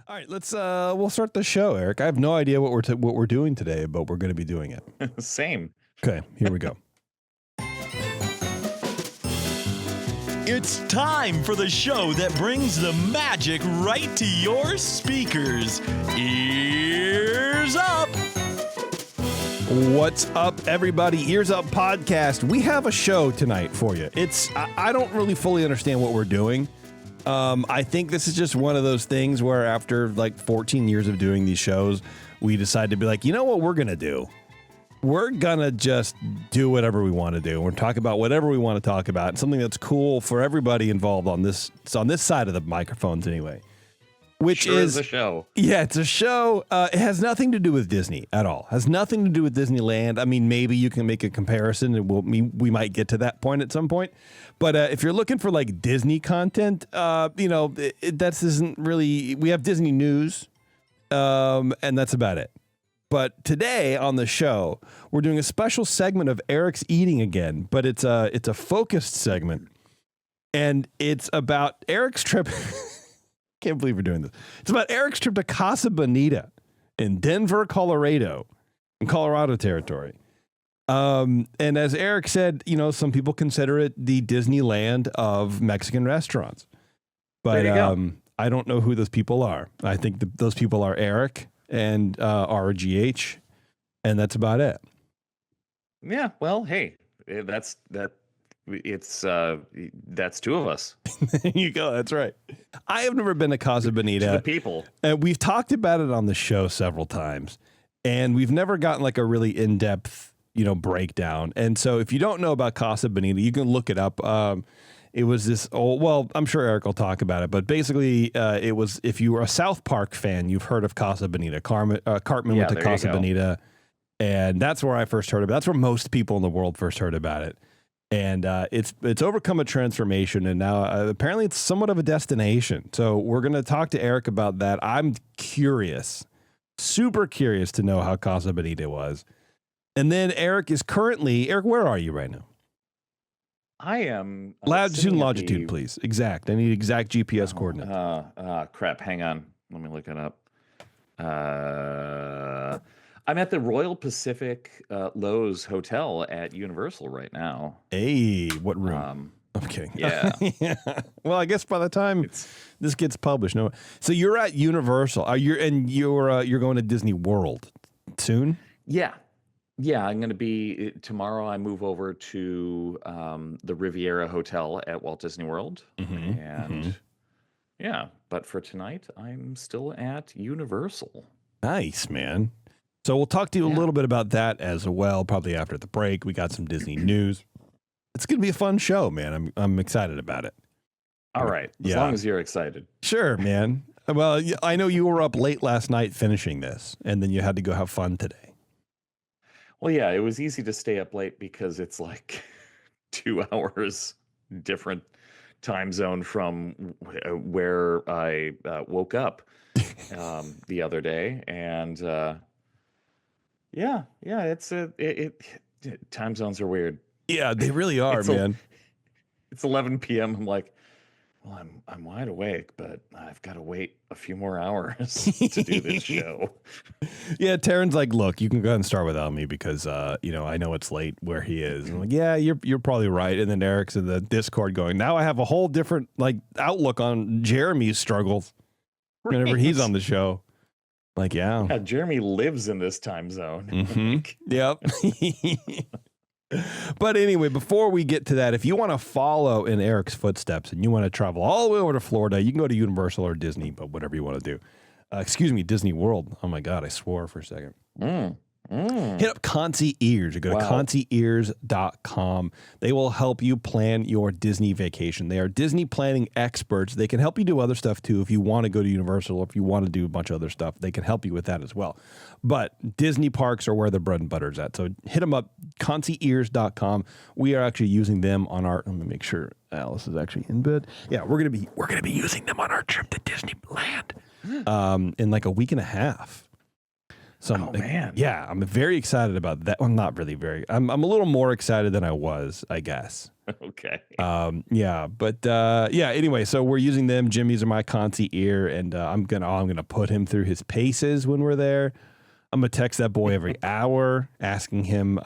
All right, let's we'll start the show, Eric. I have no idea what we're doing today, but we're going to be doing it. Same. Okay, here we go. It's time for the show that brings the magic right to your speakers. Ears up! What's up, everybody? EarzUp Podcast. We have a show tonight for you. I don't really fully understand what we're doing. I think this is just one of those things where after like 14 years of doing these shows, we decided to be like, you know what we're going to do? We're going to just do whatever we want to do. We're talking about whatever we want to talk about. And something that's cool for everybody involved on this side of the microphones anyway. Which sure is a show. Yeah, it's a show. It has nothing to do with Disney at all. Has nothing to do with Disneyland. I mean, maybe you can make a comparison, and we might get to that point at some point. But if you're looking for like Disney content, that isn't really. We have Disney news, and that's about it. But today on the show, we're doing a special segment of Eric's eating again. But it's a focused segment, and it's about Eric's trip. Can't believe we're doing this. It's about Eric's trip to Casa Bonita in Denver, Colorado, in Colorado territory. And as Eric said, some people consider it the Disneyland of Mexican restaurants. But I don't know who those people are. I think those people are Erik and RGH, and that's about it. Yeah, well, hey, that's two of us. There you go. That's right. I have never been to Casa Bonita. To the people. And we've talked about it on the show several times, and we've never gotten like a really in-depth, breakdown. And so if you don't know about Casa Bonita, you can look it up. It was this I'm sure Erik will talk about it, but basically it was, if you were a South Park fan, you've heard of Casa Bonita. Cartman went to Casa Bonita, and that's where I first heard about it. That's where most people in the world first heard about it. And it's overcome a transformation, and now apparently it's somewhat of a destination. So we're going to talk to Erik about that. I'm curious, super curious to know how Casa Bonita was. And then Erik, where are you right now? I am... Latitude and longitude, please. Exact. I need exact GPS coordinates. Crap. Hang on. Let me look it up. I'm at the Royal Pacific Lowe's Hotel at Universal right now. Hey, what room? I'm kidding. Yeah. Yeah. Well, I guess by the time this gets published, no. So you're at Universal. You're going to Disney World soon? Yeah. Yeah, I'm going to be tomorrow. I move over to the Riviera Hotel at Walt Disney World, yeah. But for tonight, I'm still at Universal. Nice, man. So we'll talk to you a little bit about that as well, probably after the break. We got some Disney news. It's going to be a fun show, man. I'm excited about it. All right. As long as you're excited. Sure, man. Well, I know you were up late last night finishing this, and then you had to go have fun today. Well, yeah, it was easy to stay up late because it's like 2 hours different time zone from where I woke up the other day. And time zones are weird. Yeah, they really are, man. It's 11 p.m. I'm like, well, I'm wide awake, but I've got to wait a few more hours to do this show. Yeah, Taryn's like, look, you can go ahead and start without me because I know it's late where he is. I'm like, yeah, you're probably right. And then Eric's in the Discord going, now I have a whole different outlook on Jeremy's struggles whenever he's on the show. Like, yeah, Jeremy lives in this time zone. Mm-hmm. Yep. But anyway, before we get to that, if you want to follow in Eric's footsteps and you want to travel all the way over to Florida, you can go to Universal or Disney, but whatever you want to do. Disney World. Oh my God, I swore for a second. Hit up Concierge. Go to concierge.com. They will help you plan your Disney vacation. They are Disney planning experts. They can help you do other stuff too. If you want to go to Universal or if you want to do a bunch of other stuff, they can help you with that as well. But Disney parks are where the bread and butter is at. So hit them up, concierge.com. We are actually using them on our, let me make sure Alice is actually in bed. Yeah, we're gonna be using them on our trip to Disneyland in like a week and a half. So man. Yeah, I'm very excited about that. Well, not really very. I'm a little more excited than I was, I guess. Okay. Yeah, but yeah. Anyway, so we're using them. Jimmy's are my concierge, and I'm gonna put him through his paces when we're there. I'm gonna text that boy every hour, asking him,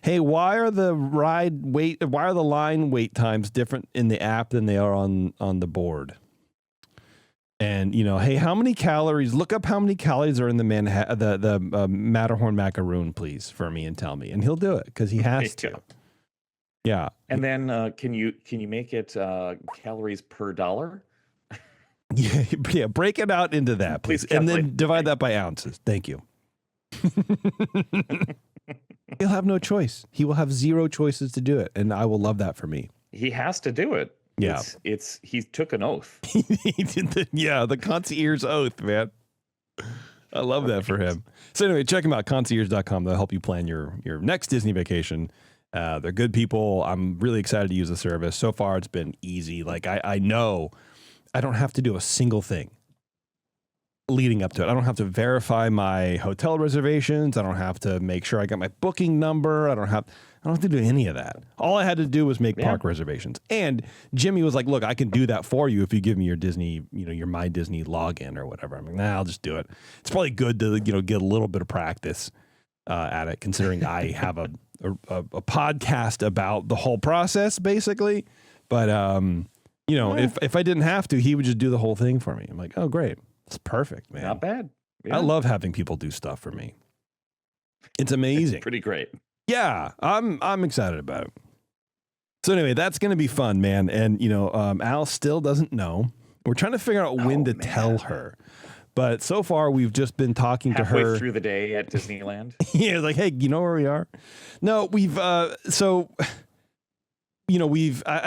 "Hey, why are the line wait times different in the app than they are on the board?" And hey, how many calories? Look up how many calories are in the Matterhorn macaroon, please, for me, and tell me. And he'll do it because he has to. Yeah. And then can you make it calories per dollar? Yeah. Break it out into that, please, and then divide that by ounces. Thank you. He'll have no choice. He will have zero choices to do it, and I will love that for me. He has to do it. Yeah, he took an oath. He did the concierge oath, man. I love that for him. So anyway, check him out, concierge.com. They'll help you plan your next Disney vacation. They're good people. I'm really excited to use the service. So far, it's been easy. Like I know I don't have to do a single thing leading up to it. I don't have to verify my hotel reservations. I don't have to make sure I got my booking number. I don't have to do any of that. All I had to do was make park reservations. And Jimmy was like, "Look, I can do that for you if you give me your Disney, your My Disney login or whatever." I'm like, "Nah, I'll just do it." It's probably good to get a little bit of practice at it, considering I have a podcast about the whole process, basically. But if I didn't have to, he would just do the whole thing for me. I'm like, "Oh, great. It's perfect, man. Not bad." Yeah. I love having people do stuff for me. It's amazing. It's pretty great. Yeah, I'm excited about it. So anyway, that's going to be fun, man. And Al still doesn't know. We're trying to figure out when to tell her. But so far, we've just been talking to her halfway through the day at Disneyland. Yeah, like, hey, you know where we are? No, we've I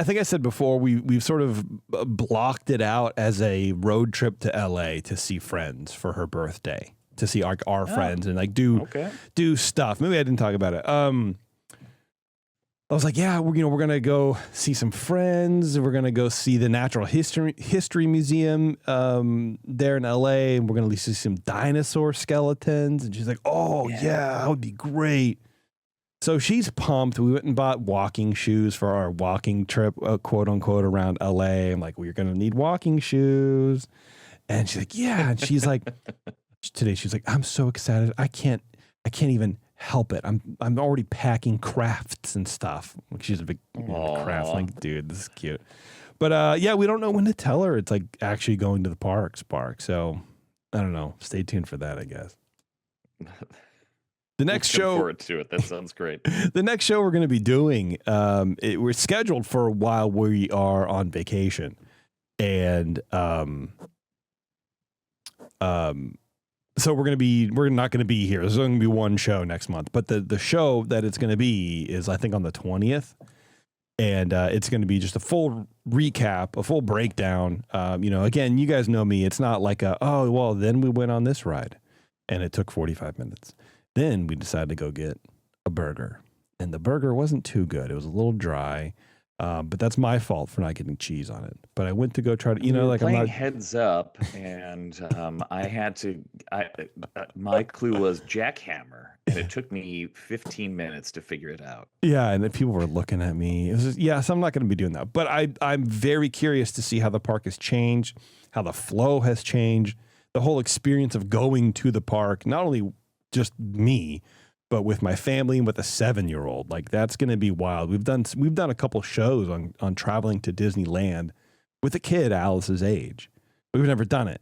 think I said before, we've sort of blocked it out as a road trip to LA to see friends for her birthday, to see our friends and like do stuff. Maybe I didn't talk about it. I was like, yeah, we're going to go see some friends. We're going to go see the Natural History Museum there in LA. And we're going to see some dinosaur skeletons. And she's like, oh, yeah, that would be great. So she's pumped. We went and bought walking shoes for our walking trip, quote unquote, around LA. I'm like, we're going to need walking shoes. And she's like, yeah. And she's like, today, she's like, I'm so excited. I can't even help it. I'm already packing crafts and stuff. Like, she's a big craft. Like, dude, this is cute. But yeah, we don't know when to tell her it's like actually going to the park. So I don't know. Stay tuned for that, I guess. The next show, forward to it. That sounds great. The next show we're going to be doing, we're scheduled for while we are on vacation, and so we're not going to be here. There's only going to be one show next month, but the show that it's going to be is, I think, on the 20th, and it's going to be just a full recap, a full breakdown. Again, you guys know me. It's not like then we went on this ride, and it took 45 minutes. Then we decided to go get a burger, and the burger wasn't too good. It was a little dry, but that's my fault for not getting cheese on it. But I went to go try to, I'm not heads up, and my clue was jackhammer, and it took me 15 minutes to figure it out. Yeah, and then people were looking at me. It was so I'm not going to be doing that. But I'm very curious to see how the park has changed, how the flow has changed, the whole experience of going to the park, not only just me, but with my family and with a 7-year-old. Like, that's going to be wild. We've done a couple shows on traveling to Disneyland with a kid Alice's age. We've never done it.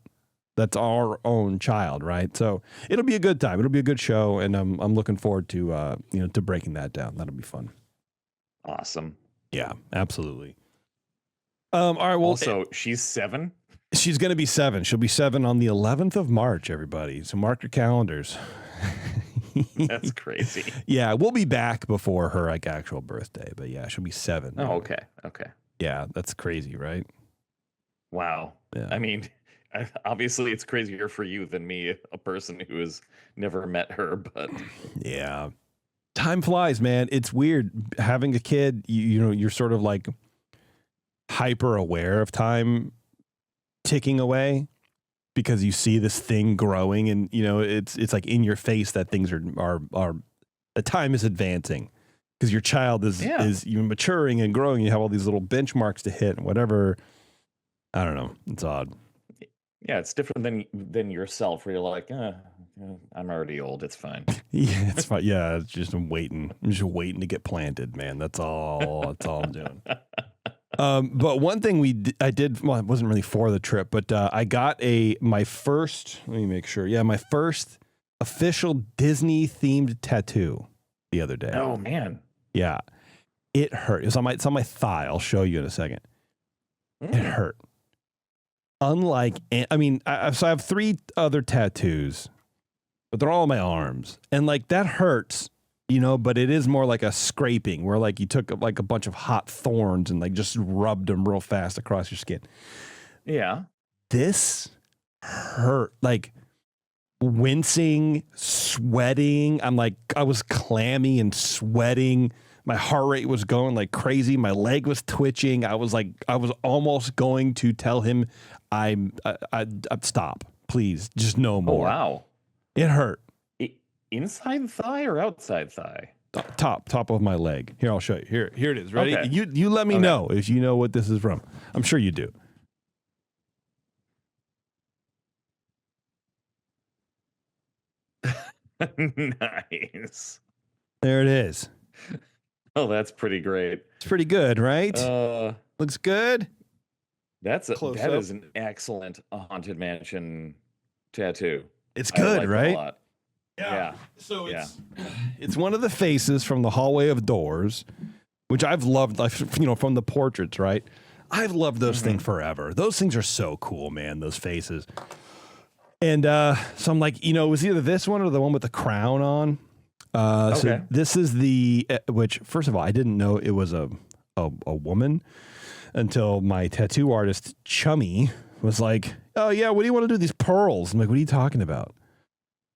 That's our own child, right? So it'll be a good time. It'll be a good show, and I'm looking forward to to breaking that down. That'll be fun. Awesome. Yeah, absolutely. All right. Well, also, she's 7. She's going to be 7. She'll be 7 on the 11th of March, everybody. So mark your calendars. That's crazy. Yeah, we'll be back before her actual birthday, but yeah, she'll be 7. Oh, okay. Yeah, that's crazy, right? Wow. Yeah. I mean, obviously it's crazier for you than me, a person who has never met her, but yeah. Time flies, man. It's weird having a kid. You're sort of like hyper aware of time ticking away, because you see this thing growing, and it's like in your face that things are the time is advancing, because your child is you maturing and growing. You have all these little benchmarks to hit and whatever. I don't know. It's odd. Yeah, it's different than yourself, where you're like, I'm already old. It's fine. Yeah, it's fine. Yeah, it's just I'm just waiting to get planted, man. That's all. That's all I'm doing. But one thing I did. Well, it wasn't really for the trip, but I got my first. Let me make sure. Yeah, my first official Disney themed tattoo the other day. Oh man. Yeah, it hurt. It's on my thigh. I'll show you in a second. It hurt. Unlike, I mean, so I have 3 other tattoos, but they're all on my arms, and like that hurts, but it is more like a scraping, where like you took like a bunch of hot thorns and like just rubbed them real fast across your skin. Yeah. This hurt, like wincing, sweating. I was clammy and sweating. My heart rate was going like crazy. My leg was twitching. I was almost going to tell him, I'd stop, please, just no more. Oh, wow. It hurt. Inside thigh or outside thigh? Top of my leg. Here, I'll show you. Here it is. Ready? Okay. You let me know if you know what this is from. I'm sure you do. Nice. There it is. Oh, that's pretty great. It's pretty good, right? Looks good. That is an excellent Haunted Mansion tattoo. It's good, like right? It a lot. Yeah. So it's one of the faces from the Hallway of Doors, which I've loved, from the portraits, right? I've loved those things forever. Those things are so cool, man, those faces. And so I'm like, it was either this one or the one with the crown on. So this is which, first of all, I didn't know it was a woman until my tattoo artist, Chummy, was like, oh, yeah, what do you want to do? These pearls. I'm like, what are you talking about?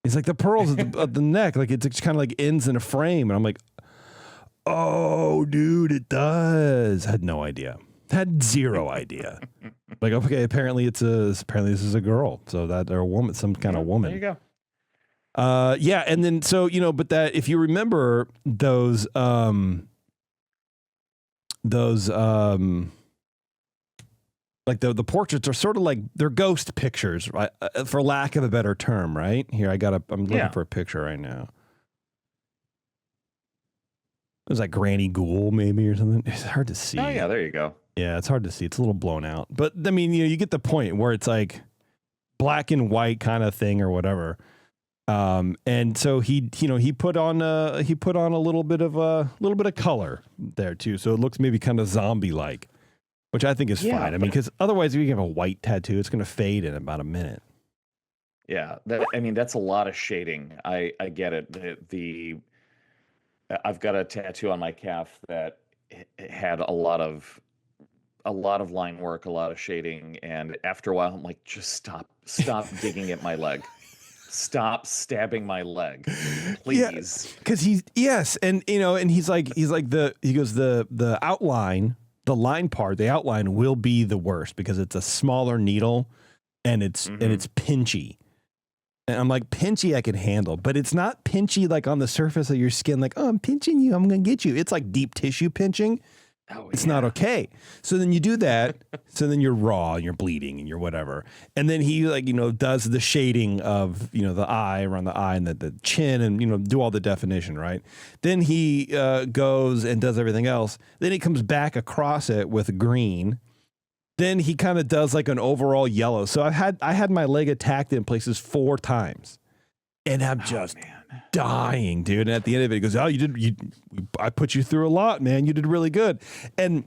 He's like, the pearls at the neck, like it's kind of like ends in a frame. And I'm like, oh, dude, it does. I had no idea. Had zero idea. Like, okay, apparently this is a girl. So that, or a woman, some kind of woman. There you go. Yeah. And then, so, but that, if you remember those like the portraits are sort of like they're ghost pictures, right? For lack of a better term, right? Here, I'm looking for a picture right now. It was like Granny Ghoul, maybe, or something. It's hard to see. Oh yeah, there you go. Yeah, it's hard to see. It's a little blown out, but I mean, you get the point where it's like black and white kind of thing or whatever. And so he put on a little bit of color there too, so it looks maybe kind of zombie like. Which I think is fine. I mean, because otherwise, if you have a white tattoo, it's going to fade in about a minute. Yeah, that's a lot of shading. I get it. I've got a tattoo on my calf that had a lot of line work, a lot of shading, and after a while, I'm like, just stop digging at my leg. Stop stabbing my leg, please. Because and he's like the outline. The line part, the outline will be the worst because it's a smaller needle and it's pinchy. And I'm like, pinchy I can handle, but it's not pinchy like on the surface of your skin, like, oh, I'm pinching you, I'm gonna get you. It's like deep tissue pinching. It's not okay. So then you do that. So then you're raw and you're bleeding and you're whatever. And then he does the shading of, the eye around the eye and the chin and, do all the definition, right? Then he goes and does everything else. Then he comes back across it with green. Then he kind of does like an overall yellow. So I had my leg attacked in places 4 times. And I'm just dying, dude. And at the end of it, he goes, oh, I put you through a lot, man. You did really good. And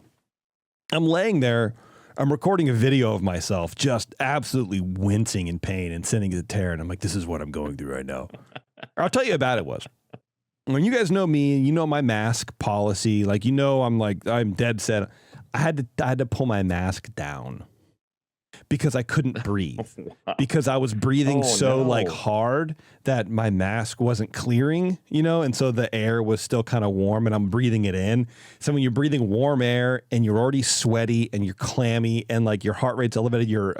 I'm laying there. I'm recording a video of myself just absolutely wincing in pain and sending it to Tara. And I'm like, this is what I'm going through right now. I'll tell you how bad it was. When you guys know me, you know my mask policy. Like, I'm dead set. I had to pull my mask down. Because I couldn't breathe. Because I was breathing hard that my mask wasn't clearing, and so the air was still kind of warm and I'm breathing it in. So when you're breathing warm air and you're already sweaty and you're clammy and like your heart rate's elevated, your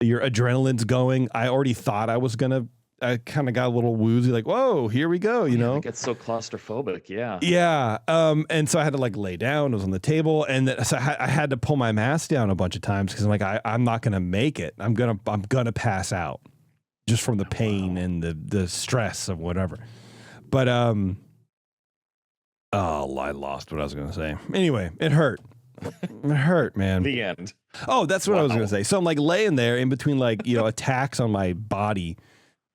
adrenaline's going, I already thought I was gonna I kind of got a little woozy, like, whoa, here we go, you know? It gets so claustrophobic. Yeah. Yeah. And so I had to like lay down. It was on the table, and so I had to pull my mask down a bunch of times because I'm like, I'm not gonna make it. I'm gonna pass out just from the pain and the stress of whatever. But oh, I lost what I was gonna say. Anyway, it hurt. It hurt, man. The end. Oh, that's what I was gonna say. So I'm like laying there in between like attacks on my body,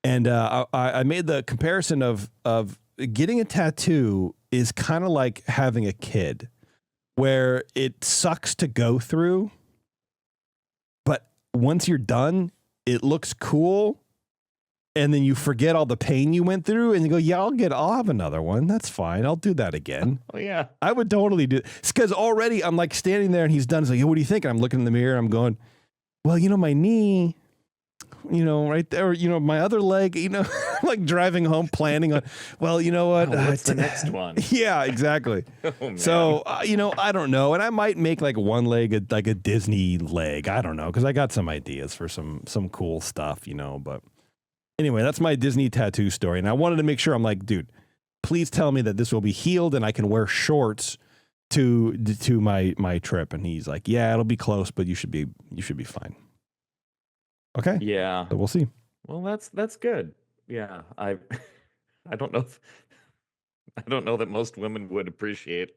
and I made the comparison of getting a tattoo is kind of like having a kid, where it sucks to go through, but once you're done, it looks cool. And then you forget all the pain you went through and you go, yeah, I'll have another one. That's fine. I'll do that again. Oh, yeah. I would totally do it. Because already I'm like standing there and he's done. He's like, hey, what do you think? And I'm looking in the mirror and I'm going, well, my knee, right there, my other leg, like driving home planning on, well, you know what? What's the next one? Yeah, exactly. Oh, man. So, I don't know. And I might make like one leg, like a Disney leg. I don't know. Because I got some ideas for some cool stuff, but. Anyway, that's my Disney tattoo story. And I wanted to make sure, I'm like, dude, please tell me that this will be healed and I can wear shorts to my trip. And he's like, yeah, it'll be close, but you should be fine. Okay. Yeah. So we'll see. Well, that's good. Yeah. I don't know that most women would appreciate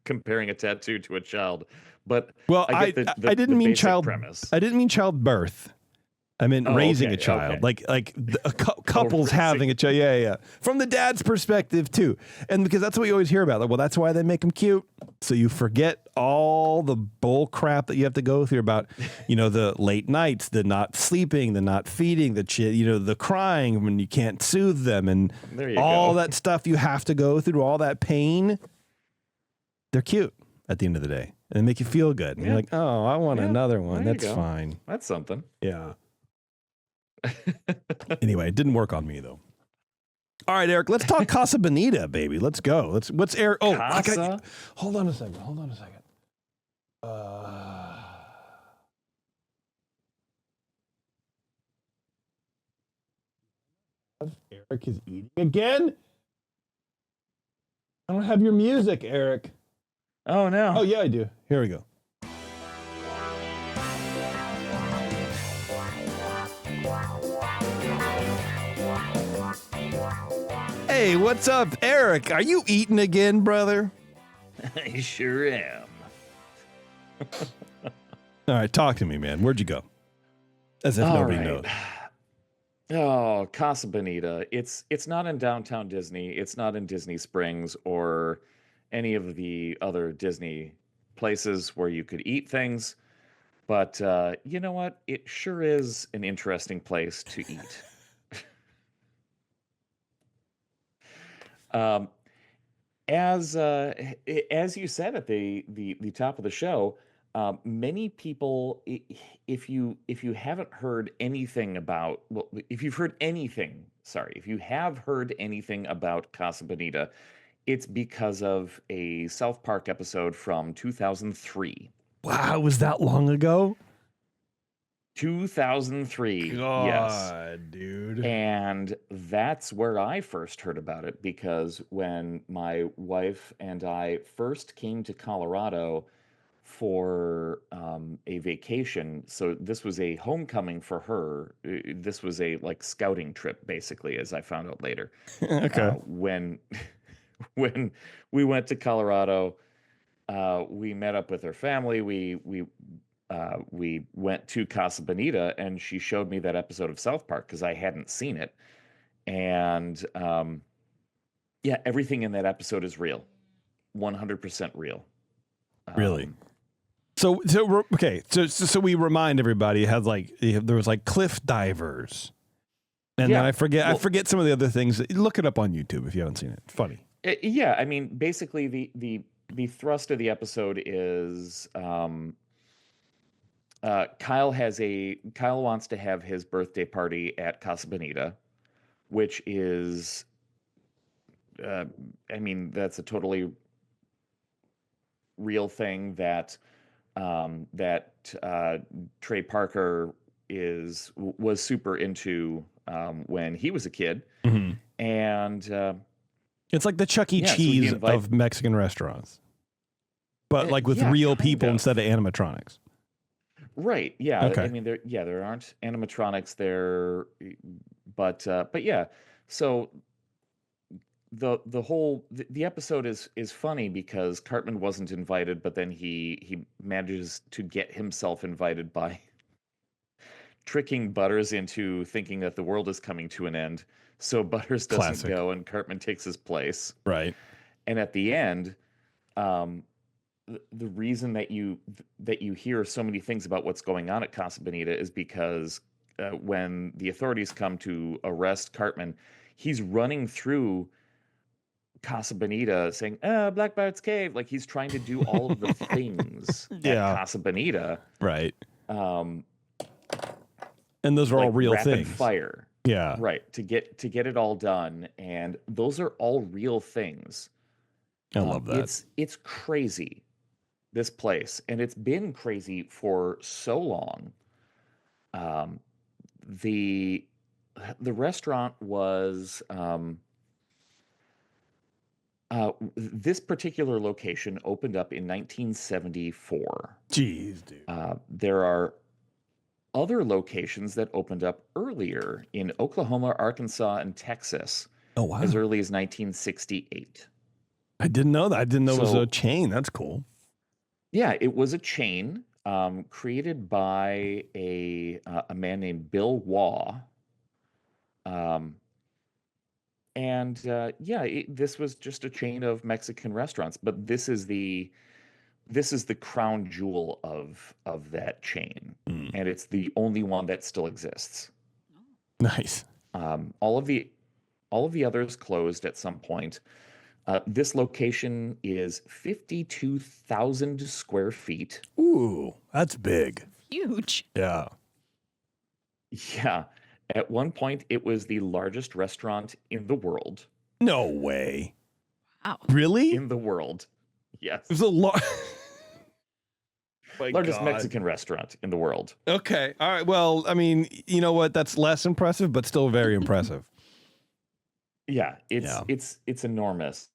comparing a tattoo to a child, but well, I get I didn't mean premise. I didn't mean childbirth. I meant raising a child, okay. like couples having a child. Yeah. From the dad's perspective too. And because that's what you always hear about. Like, well, that's why they make them cute. So you forget all the bull crap that you have to go through about, the late nights, the not sleeping, the not feeding, the crying when you can't soothe them, and all that stuff you have to go through, all that pain. They're cute at the end of the day, and they make you feel good. And you're like, oh, I want another one. That's fine. That's something. Yeah. Anyway, it didn't work on me though. All right, Eric, let's talk Casa Bonita, baby. Let's go. What's Eric? Oh, hold on a second. Eric is eating again. I don't have your music, Eric. Oh no. Oh yeah, I do. Here we go. Hey, what's up, Eric? Are you eating again, brother? I sure am. All right, talk to me, man. Where'd you go? As if nobody knows. Oh, Casa Bonita. It's not in downtown Disney. It's not in Disney Springs or any of the other Disney places where you could eat things. But you know what? It sure is an interesting place to eat. As you said at the top of the show, many people, if you haven't heard anything about, well, if you have heard anything about Casa Bonita, it's because of a South Park episode from 2003. Wow, was that long ago? 2003. God, yes, dude. And that's where I first heard about it, because when my wife and I first came to Colorado for a vacation, so this was a homecoming for her. This was a scouting trip, basically, as I found out later. Okay. When we went to Colorado, we met up with her family. We went to Casa Bonita, and she showed me that episode of South Park because I hadn't seen it. And yeah, everything in that episode is real, 100% real. Really? So we remind everybody, it has there was cliff divers, and then I forget some of the other things. Look it up on YouTube if you haven't seen it. Funny. Yeah, I mean, basically the thrust of the episode is. Kyle wants to have his birthday party at Casa Bonita, which is, I mean, that's a totally real thing that Trey Parker was super into when he was a kid. Mhm. And It's like the Chuck E. Yeah, so he Cheese invite- of Mexican restaurants, but like with yeah, real kind people of. instead of animatronics. Right. Yeah. Okay. I mean, there aren't animatronics there, but yeah. So the episode is funny because Cartman wasn't invited, but then he manages to get himself invited by tricking Butters into thinking that the world is coming to an end. So Butters doesn't Classic. go, and Cartman takes his place. Right. And at the end, um, the reason that you hear so many things about what's going on at Casa Bonita is because when the authorities come to arrest Cartman, he's running through Casa Bonita saying, Black Bart's Cave. Like he's trying to do all of the things Yeah. at Casa Bonita. Right. Um, And those are all like real rapid things. fire. Yeah. Right. To get it all done. And those are all real things. I love that. It's crazy, this place. And it's been crazy for so long. The restaurant was this particular location opened up in 1974. Jeez, dude. There are other locations that opened up earlier in Oklahoma, Arkansas, and Texas Oh, wow. as early as 1968. I didn't know that. I didn't know it was So- a chain. That's cool. Yeah, it was a chain created by a man named Bill Waugh. This was just a chain of Mexican restaurants, but this is the crown jewel of that chain, and it's the only one that still exists. Nice. All of the others closed at some point. This location is 52,000 square feet. Ooh, that's big. Huge. Yeah. Yeah. At one point, it was the largest restaurant in the world. No way. Wow. Really? In the world. Yes. It was a Largest Mexican restaurant in the world. Okay. All right. Well, I mean, you know what? That's less impressive, but still very impressive. Yeah, Yeah. it's enormous.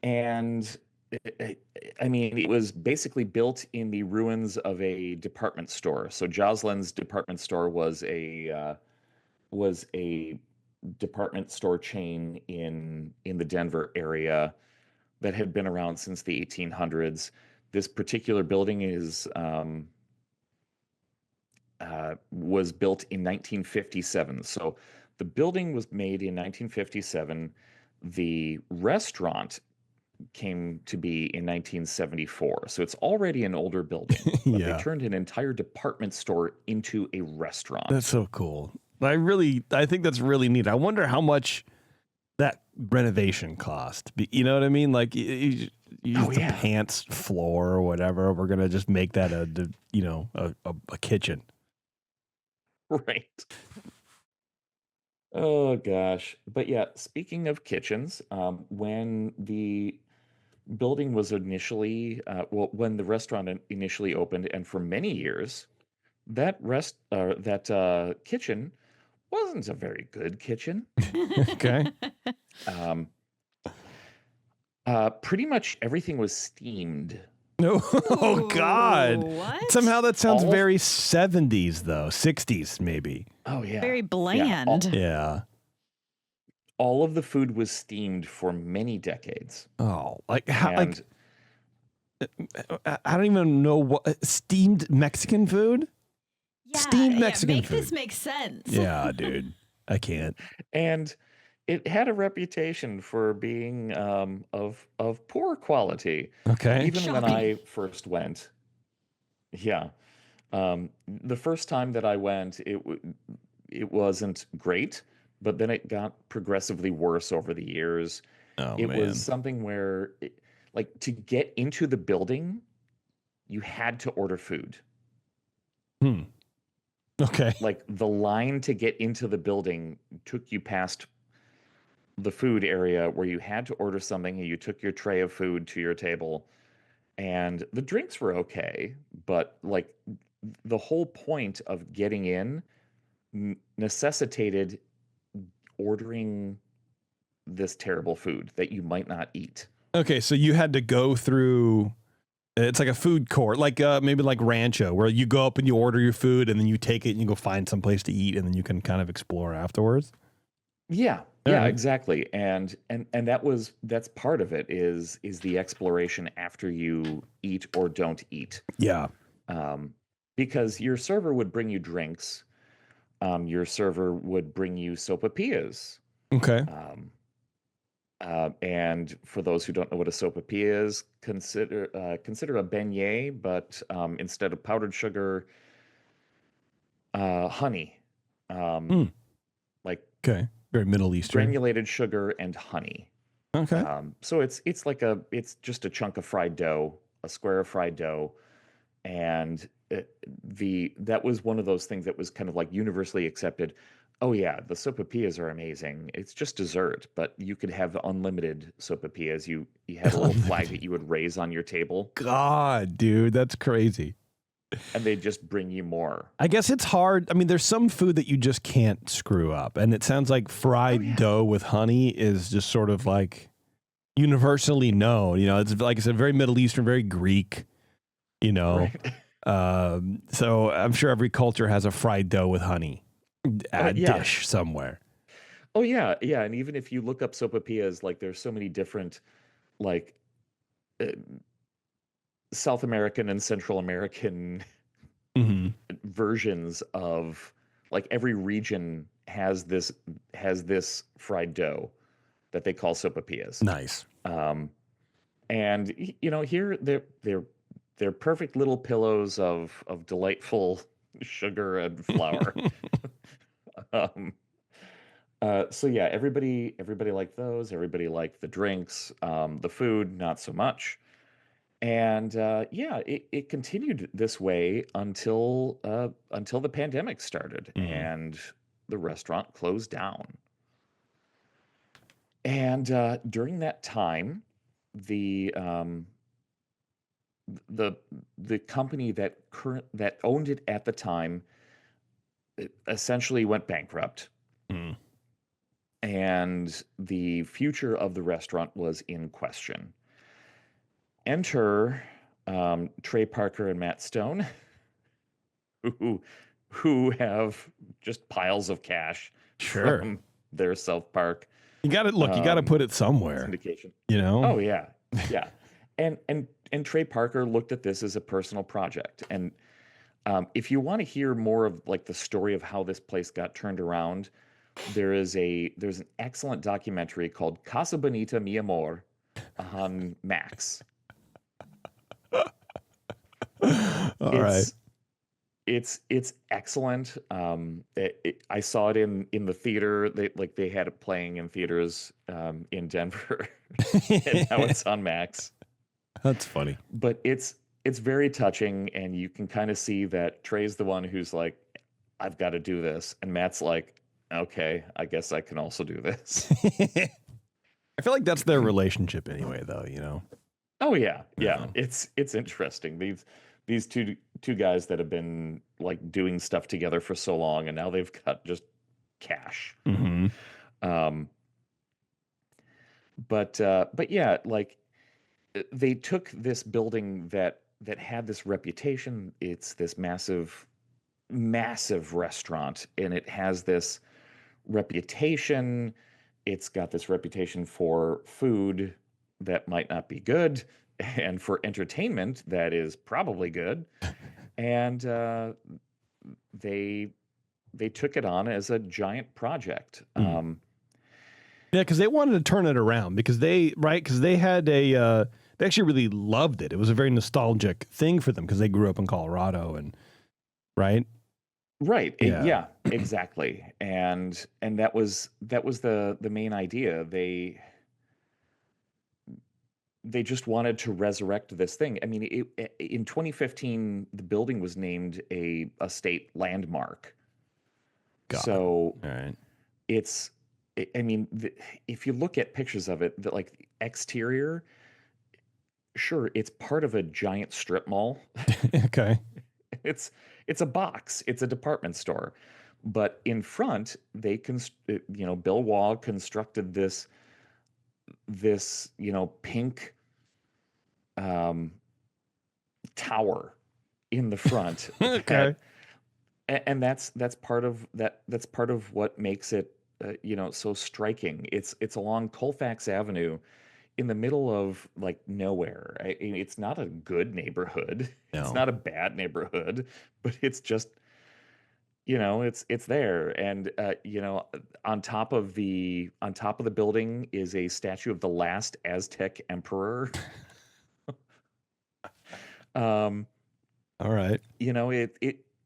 And I mean, it was basically built in the ruins of a department store. So Joslin's department store was a department store chain in the Denver area that had been around since the 1800s. This particular building was built in 1957. So the building was made in 1957. The restaurant came to be in 1974. So it's already an older building. But Yeah. they turned an entire department store into a restaurant. That's so cool. I think that's really neat. I wonder how much that renovation cost. You know what I mean? Like you use the pants floor or whatever. We're gonna just make that a kitchen. Right. Oh gosh. But yeah, speaking of kitchens, when the building was initially when the restaurant initially opened, and for many years, that kitchen wasn't a very good kitchen. Okay. Pretty much everything was steamed. No. Oh God. What? Somehow that sounds All- very 70s though. 60s maybe. Oh yeah. Very Yeah, bland. Yeah. all of the food was steamed for many decades. Oh, like how? And I don't even know what steamed Mexican food. Steamed Mexican make food. this make sense. Yeah, dude. I can't. and it had a reputation for being of poor quality. Okay. Even when Shocking. I first went. Yeah. The first time that I went, it wasn't great, but then it got progressively worse over the years. Oh It man. was something where, to get into the building, you had to order food. Okay. Like the line to get into the building took you past the food area where you had to order something, and you took your tray of food to your table, and the drinks were okay, but like the whole point of getting in necessitated ordering this terrible food that you might not eat. Okay, so you had to go through. It's like a food court, like maybe like Rancho, where you go up and you order your food, and then you take it and you go find some place to eat, and then you can kind of explore afterwards. Yeah, All yeah, right. exactly. And that's part of it is the exploration after you eat or don't eat. Yeah. Because your server would bring you drinks. Your server would bring you sopapillas. Okay. And for those who don't know what a sopapilla is, consider a beignet, but instead of powdered sugar, honey, like Okay. Very Middle Eastern. granulated sugar and honey. Okay. So it's just a chunk of fried dough, a square of fried dough, and that was one of those things that was kind of like universally accepted. Oh yeah, the sopapillas are amazing. It's just dessert, but you could have unlimited sopapillas. You had a little flag that you would raise on your table, God, dude, that's crazy. and they'd just bring you more. I guess it's hard. I mean, there's some food that you just can't screw up. And it sounds like fried dough with honey is just sort of like universally known. You know, it's like I said, very Middle Eastern, very Greek, you know. Right. So I'm sure every culture has a fried dough with honey dish somewhere. Oh yeah, yeah. And even if you look up sopapillas, like there's so many different, like South American and Central American versions of, like, every region has this fried dough that they call sopapillas. Nice. And you know, here they're perfect little pillows of delightful sugar and flour. So yeah, everybody liked those. Everybody liked the drinks. The food, not so much. And yeah, it continued this way until the pandemic started and the restaurant closed down. And during that time, the company that owned it at the time essentially went bankrupt. And the future of the restaurant was in question. Enter Trey Parker and Matt Stone, who have just piles of cash from their South Park. You got to look. You got to put it somewhere. Syndication. You know. Oh yeah, yeah. And Trey Parker looked at this as a personal project. And if you want to hear more of like the story of how this place got turned around, there's an excellent documentary called Casa Bonita, Mi Amor on Max. All right. It's excellent. I saw it in the theater. They had it playing in theaters in Denver, and now it's on Max. That's funny. But it's very touching, and you can kind of see that Trey's the one who's like, I've got to do this, and Matt's like, okay, I guess I can also do this. I feel like that's their relationship anyway, though. You know. Oh yeah, yeah. It's interesting. These two guys that have been like doing stuff together for so long, and now they've got just cash. But yeah, like they took this building that had this reputation. It's this massive restaurant, and it has this reputation. It's got this reputation for food that might not be good, and for entertainment that is probably good. And they took it on as a giant project. Yeah, because they wanted to turn it around because they had they actually really loved it. It was a very nostalgic thing for them because they grew up in Colorado and right. Yeah, exactly. And that was the main idea. They just wanted to resurrect this thing. I mean, in 2015, the building was named a state landmark. So all right. If you look at pictures of it, the like exterior, sure, it's part of a giant strip mall. Okay. It's a box. It's a department store. But in front, Bill Wall constructed this pink um, tower in the front. Okay. And that's part of that's part of what makes it so striking. It's along Colfax Avenue in the middle of like nowhere. It's not a good neighborhood. It's No. not a bad neighborhood, but it's just it's there. And on top of the building is a statue of the last Aztec emperor. um All right.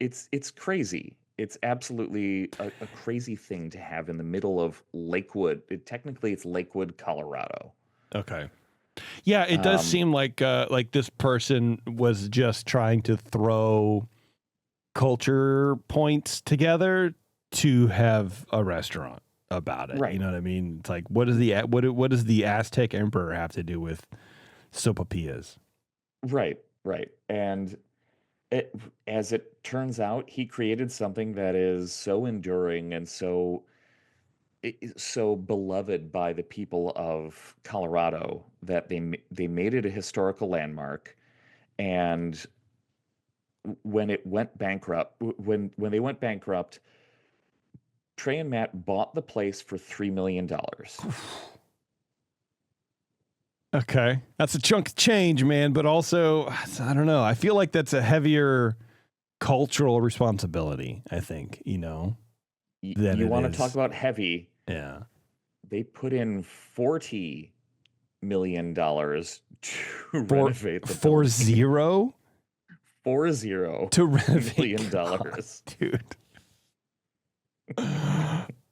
it's crazy. It's absolutely a crazy thing to have in the middle of Lakewood. Technically, it's Lakewood, Colorado. Okay. Yeah, it does seem like this person was just trying to throw culture points together to have a restaurant about it. Right. You know what I mean? It's like, what does the Aztec emperor have to do with sopapillas? Right. And as it turns out, he created something that is so enduring and so beloved by the people of Colorado that they made it a historical landmark. And when it went bankrupt, when they went bankrupt, Trey and Matt bought the place for $3 million. Okay. That's a chunk of change, man. But also, I don't know. I feel like that's a heavier cultural responsibility, I think, you want to talk about heavy. Yeah. They put in $40 million to renovate the building. 40 $40 to renovate million. Dude.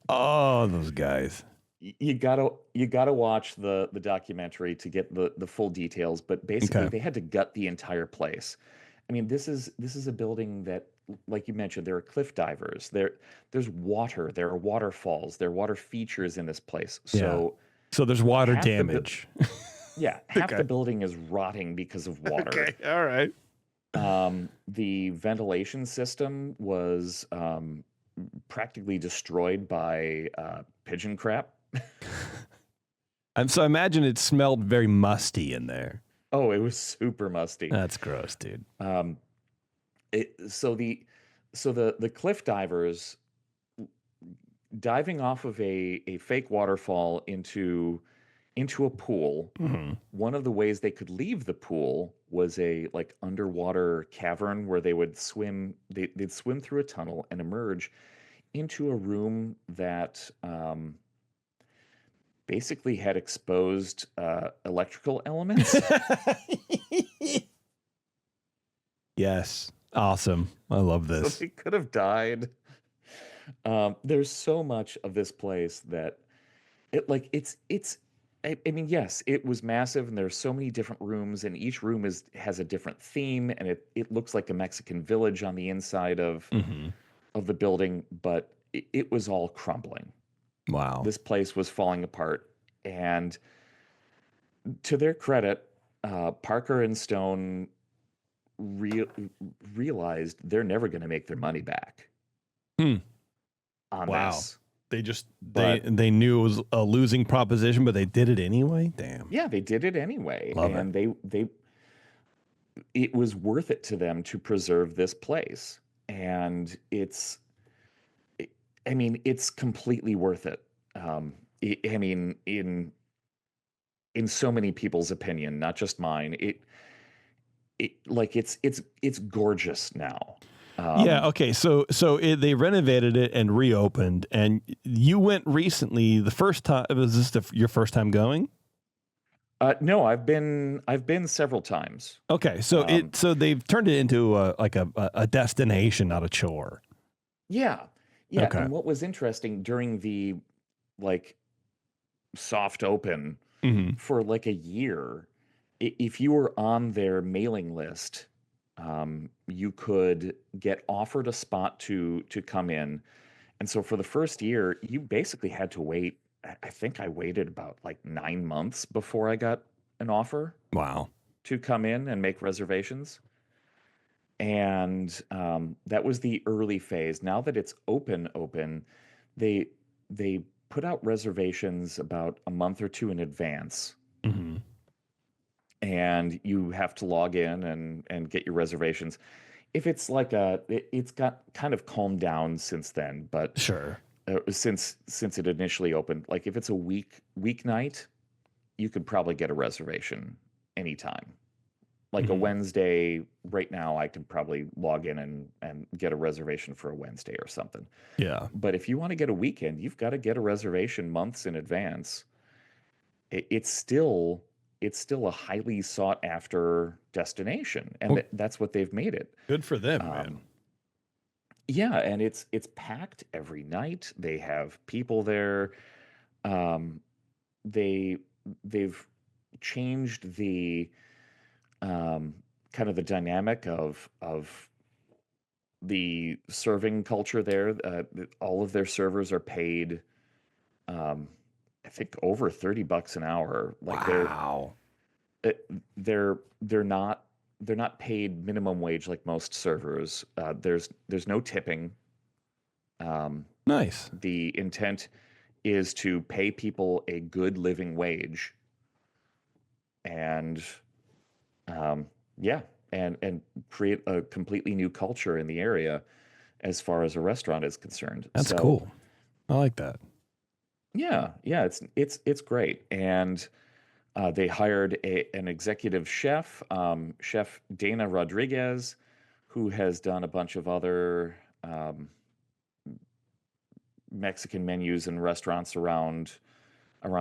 Oh, those guys. You gotta watch the documentary to get the full details, but basically they had to gut the entire place. I mean, this is a building that, like you mentioned, there are cliff divers, there's water, there are waterfalls, there are water features in this place. So there's water half the damage. half the building is rotting because of water. Okay, all right. The ventilation system was practically destroyed by pigeon crap. And so I imagine it smelled very musty in there. Oh, it was super musty. That's gross, dude. So the cliff divers diving off of a fake waterfall into a pool. Mm-hmm. One of the ways they could leave the pool was a like underwater cavern where they would swim. They'd swim through a tunnel and emerge into a room that basically had exposed electrical elements. Yes. Awesome. I love this. So they could have died. There's so much of this place that I mean, yes, it was massive and there's so many different rooms and each room has a different theme and it looks like a Mexican village on the inside of the building, but it was all crumbling. Wow. This place was falling apart. And to their credit, Parker and Stone realized they're never going to make their money back on this. They knew it was a losing proposition, but they did it anyway. Damn. Yeah, they did it anyway. Love and it was worth it to them to preserve this place. And it's completely worth it. I mean, in so many people's opinion, not just mine, it's gorgeous now. Yeah. Okay. So they renovated it and reopened, and you went recently. The first time, was this your first time going? No, I've been several times. Okay. So they've turned it into a destination, not a chore. Yeah. Yeah. Okay. And what was interesting during the soft open for like a year, if you were on their mailing list, you could get offered a spot to come in. And so for the first year, you basically had to wait. I think I waited about 9 months before I got an offer. Wow. To come in and make reservations. and that was the early phase. Now that it's open, they put out reservations about a month or two in advance, Mm-hmm. and you have to log in and get your reservations. If it's like it's got kind of calmed down since then, but Sure. since it initially opened, like if it's a weeknight, you could probably get a reservation anytime. Like a Mhm. Wednesday, right now, I could probably log in and get a reservation for a Wednesday or something. Yeah. But if you want to get a weekend, you've got to get a reservation months in advance. It's still a highly sought after destination, and Well, that's what they've made it. good for them, man. Um, yeah, and it's packed every night. They have people there. Um, they they've changed the um, kind of the dynamic of the serving culture there. All of their servers are paid, um, I think, over $30 an hour. Like Wow. uh, they're not paid minimum wage like most servers. There's no tipping. Um, Nice. the intent is to pay people a good living wage, and yeah, and create a completely new culture in the area as far as a restaurant is concerned. That's So cool. I like that. yeah, it's great. And they hired an executive chef, Chef Dana Rodriguez, who has done a bunch of other Mexican menus and restaurants around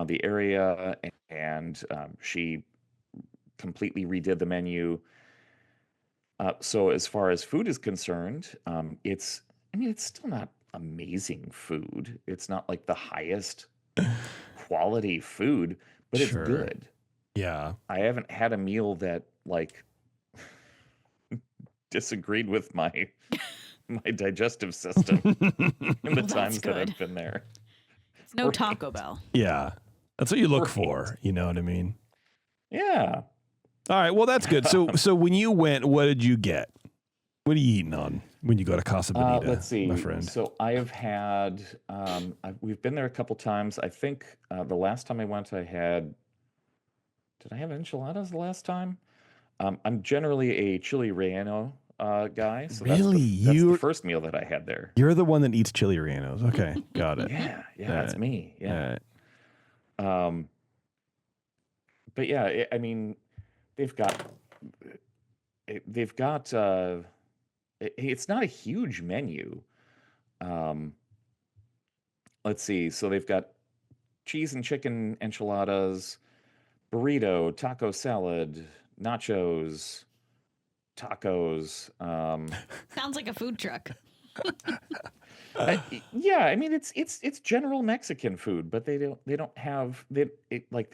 the area, and she completely redid the menu. So as far as food is concerned, it's still not amazing food. It's not like the highest quality food, but it's Sure. good. Yeah. I haven't had a meal that like disagreed with my digestive system in the Well, that's times that good. I've been there. It's no Right. Taco Bell. Yeah. That's what you look Right. for. You know what I mean? Yeah. All right. Well, that's good. So when you went, what did you get? What are you eating on when you go to Casa Bonita, Let's see. my friend? So I have had, we've been there a couple times. I think the last time I went, did I have enchiladas the last time? I'm generally a chili relleno guy. So Really? that's the first meal that I had there. You're the one that eats chili rellenos. Okay. Got it. Yeah, that's Alright. me. Yeah. All right. Um, but yeah, I mean, they've got, it's not a huge menu. Um, let's see. So they've got cheese and chicken enchiladas, burrito, taco salad, nachos, tacos. Sounds like a food truck. Yeah, I mean it's general Mexican food, but they don't have they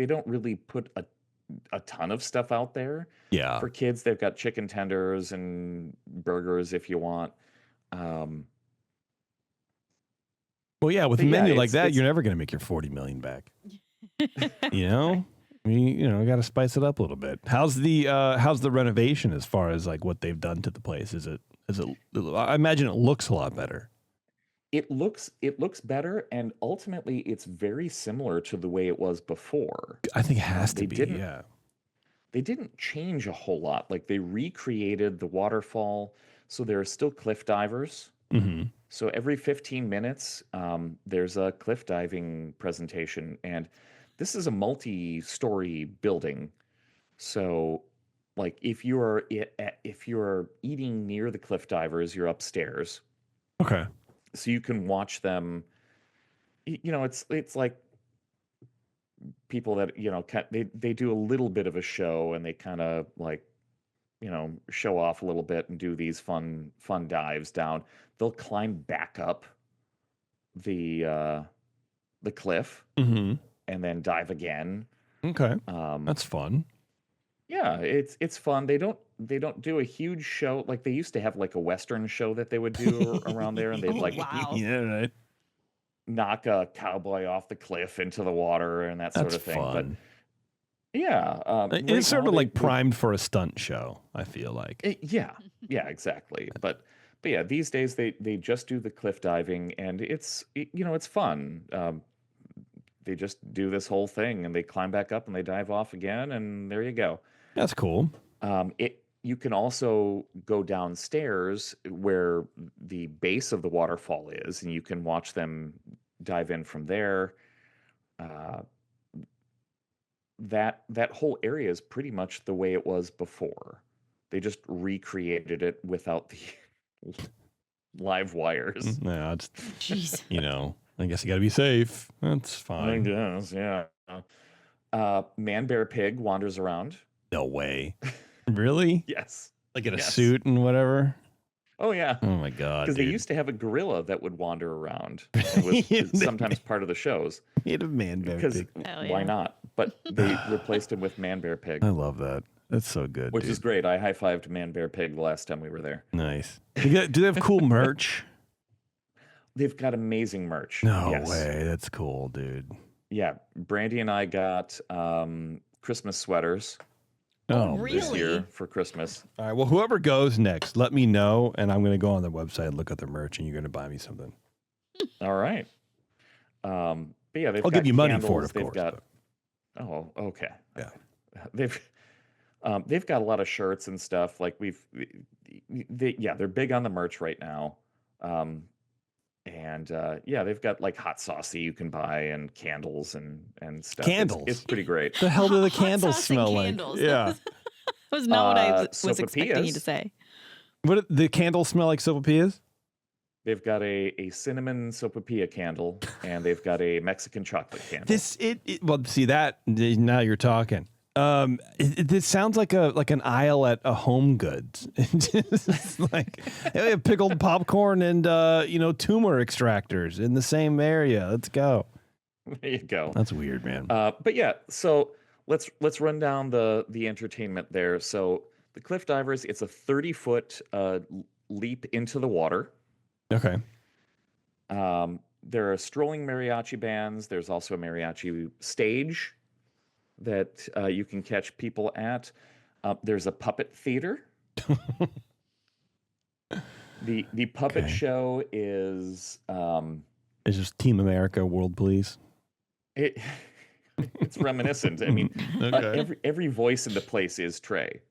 don't really put a ton of stuff out there Yeah. for kids. They've got chicken tenders and burgers if you want. Well, yeah, with a But yeah, menu like that, it's you're never going to make your 40 million back. You know? I mean, got to spice it up a little bit. How's the renovation as far as like what they've done to the place? Is it I imagine it looks a lot better. it looks better, and ultimately it's very similar to the way it was before. I think it has to They be. didn't Yeah. they didn't change a whole lot. Like they recreated the waterfall, so there are still cliff divers. Mm-hmm. So every 15 minutes, there's a cliff diving presentation, and this is a multi-story building. So, like, if you're eating near the cliff divers, you're upstairs, Okay. so you can watch them. It's like people that they do a little bit of a show, and they kind of like show off a little bit and do these fun dives down. They'll climb back up the cliff Mm-hmm. and then dive again. Okay. Um, That's fun. yeah, it's fun. They don't do a huge show like they used to have, like a Western show that they would do around there, and they'd Oh, like wow. Yeah, right. knock a cowboy off the cliff into the water and that sort That's of thing. fun. Yeah, right It's sort now of like they primed for a stunt show, I feel like. yeah, yeah, exactly. But yeah, these days they just do the cliff diving, and it's fun. They just do this whole thing, and they climb back up and they dive off again, and there you go. That's cool. It You can also go downstairs where the base of the waterfall is, and you can watch them dive in from there. Uh, that whole area is pretty much the way it was before. They just recreated it without the live wires. Yeah, it's, Jeez. I guess you got to be safe. That's I fine. guess, yeah. Man Bear Pig wanders around. No way. Really? Yes. Like in a Yes. suit and whatever? Oh yeah. Oh my God. Because they dude. used to have a gorilla that would wander around and was Yeah, they- sometimes part of the shows. Made a man bear Because pig. Hell why yeah. not? But they replaced him with Man Bear Pig, I love that. That's so good. which dude. is great. I high-fived Man Bear Pig the last time we were there. Nice. Do they have cool merch? They've got amazing merch. No Yes. way. That's cool, dude. Yeah, Brandy and I got Christmas sweaters Oh, really? this year for Christmas. all right. Well, whoever goes next, let me know, and I'm going to go on their website and look at their merch, and you're going to buy me something. All right. But yeah, they've I'll got give you money candles, for it, of they've course. got. Oh, okay. Yeah. They've got a lot of shirts and stuff. Like they're big on the merch right now. And yeah, they've got like hot sauce that you can buy and candles and stuff. Candles? It's pretty great. The hell do the Hot candles sauce and smell like? candles. Yeah. That was not what I was expecting you sopapillas. to say. What the candles smell like? Sopapillas? They've got a cinnamon sopapilla candle, and they've got a Mexican chocolate candle. Well, see that now you're talking. This sounds like an aisle at a Home Goods. It's like hey, we have pickled popcorn and tumor extractors in the same area. Let's go. There you go. That's weird, man. But yeah, so let's run down the entertainment there. So the cliff divers, it's a 30-foot leap into the water. Okay. There are strolling mariachi bands. There's also a mariachi stage that you can catch people at. There's a puppet theater. The puppet Okay. show is It's just Team America, World Police. it's reminiscent. I mean, Okay. every voice in the place is Trey.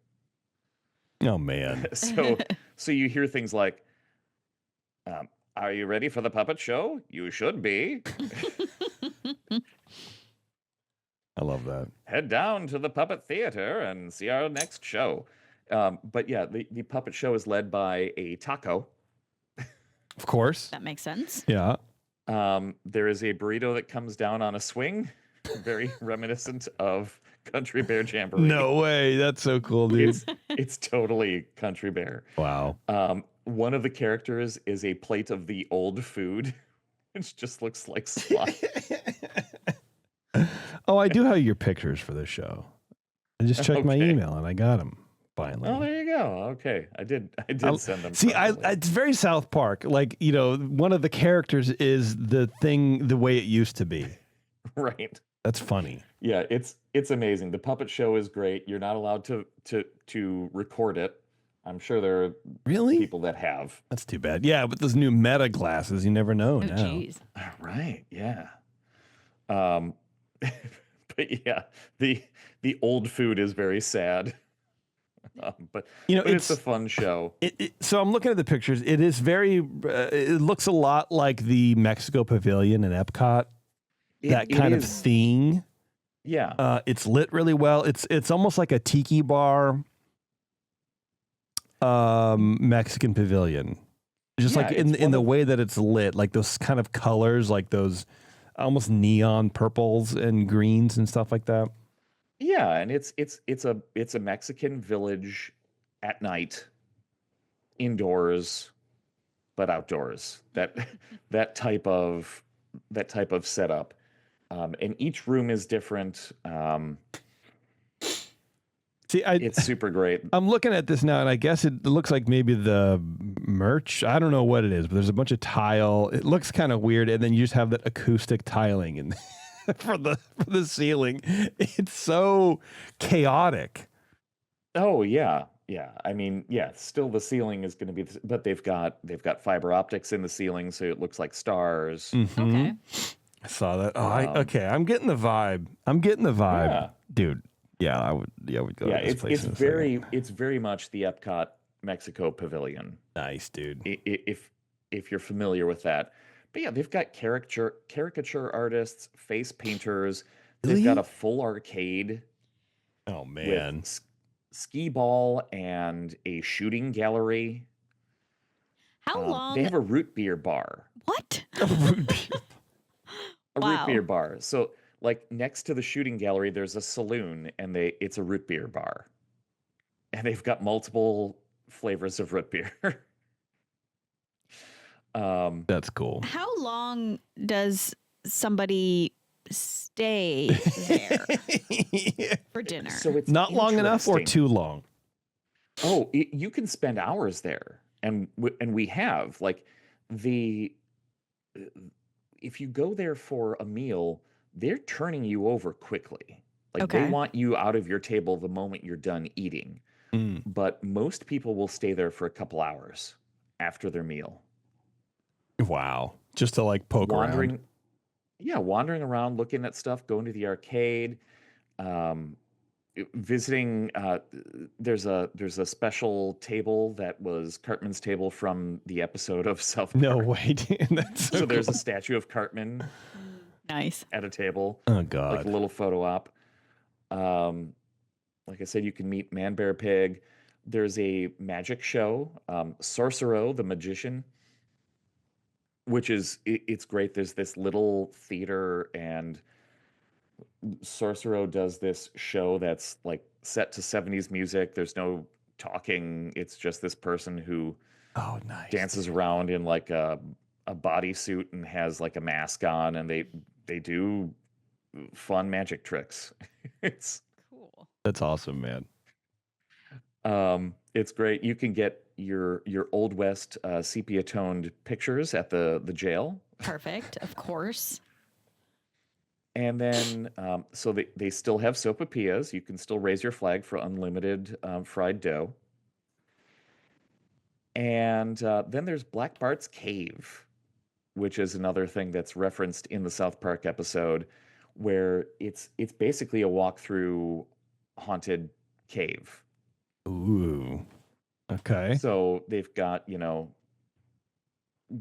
Oh man. So you hear things like, "Are you ready for the puppet show? You should be. I love that. Head down to the puppet theater and see our next show." But yeah, the puppet show is led by a taco. Of course. That makes sense. Yeah. There is a burrito that comes down on a swing, very reminiscent of Country Bear Jamboree. No way. That's so cool, dude. It's totally Country Bear. Wow. One of the characters is a plate of the old food, which just looks like slop. Oh, I do have your pictures for this show. I just checked my Okay. email and I got them finally. Oh, there you go. Okay, I did send them. See, properly. it's very South Park. Like, one of the characters is the thing the way it used to be. Right. That's funny. Yeah, it's amazing. The puppet show is great. You're not allowed to record it. I'm sure there are Really? people that have. That's too bad. Yeah, with those new Meta glasses, you never know Oh, now. jeez. Right. Yeah. But yeah, the old food is very sad. But it's a fun show. So I'm looking at the pictures. It is very. It looks a lot like the Mexico Pavilion in Epcot. That kind of is- thing. Yeah. It's lit really well. It's almost like a tiki bar. Mexican Pavilion, just Yeah, like it's in one the of- way that it's lit, like those kind of colors, like those almost neon purples and greens and stuff like that. Yeah, and it's a Mexican village at night, indoors, but outdoors. That type of setup, and each room is different. See, It's super great. I'm looking at this now, and I guess it looks like maybe the merch. I don't know what it is, but there's a bunch of tile. It looks kind of weird, and then you just have that acoustic tiling, and for the ceiling. It's so chaotic. Oh yeah, yeah. I mean, yeah. Still, the ceiling is going to be, but they've got fiber optics in the ceiling, so it looks like stars. Okay. I saw that. Oh, Um, I'm getting the vibe. Yeah, Dude. Yeah, I would go yeah. to this place in a second. It's very much the Epcot Mexico Pavilion. Nice, dude. If you're familiar with that, but yeah, they've got caricature artists, face painters. They've got Really? a full arcade Oh with man. skee ball and a shooting gallery. How They long? have a root beer bar. What? A root Wow. beer bar. So like next to the shooting gallery, there's a saloon, and it's a root beer bar, and they've got multiple flavors of root beer. That's cool. How long does somebody stay there for dinner? So it's Not long enough or interesting. too long. Oh, you can spend hours there, and we have like the if you go there for a meal, they're turning you over quickly. Like they Okay. want you out of your table the moment you're done eating. Mm. But most people will stay there for a couple hours after their meal, Wow. Just to like poke wandering. around. Yeah, wandering around, looking at stuff, going to the arcade, um, visiting. There's a special table that was Cartman's table from the episode of South No Park. way, dude. That's so So there's a cool. statue of Cartman Nice. at a table, Oh like a god. little photo op. Like I said, you can meet Man Bear Pig. There's a magic show, Sorcero the Magician, which is it's great. There's this little theater, and Sorcero does this show that's like set to 70s music. There's no talking. It's just this person who Oh nice. dances around in like a bodysuit and has like a mask on, and they do fun magic tricks. It's Cool. That's awesome, man. it's great. You can get your Old West sepia toned pictures at the jail. Perfect. Of course. And then, so they still have sopapillas. You can still raise your flag for unlimited fried dough. And then there's Black Bart's Cave, which is another thing that's referenced in the South Park episode, where it's basically a walk through haunted cave. Ooh. Okay. So they've got,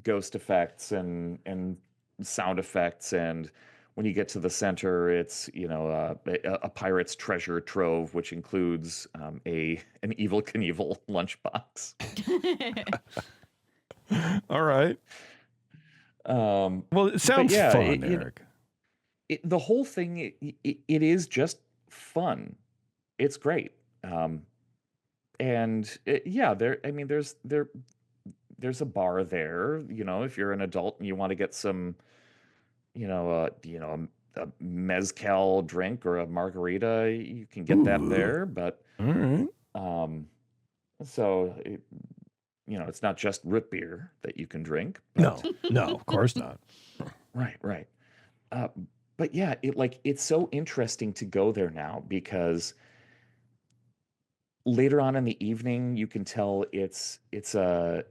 ghost effects and sound effects, and when you get to the center, it's a pirate's treasure trove, which includes an Evel Knievel lunchbox. All right. Well, it sounds yeah, fun, Eric. The whole thing, it is just fun. It's great. And there's a bar there. If you're an adult and you want to get some, a mezcal drink or a margarita, you can get that Ooh. there. But All right. so it's not just root beer that you can drink. No, But, no, of course not. right. But yeah, it's so interesting to go there now, because later on in the evening you can tell it's a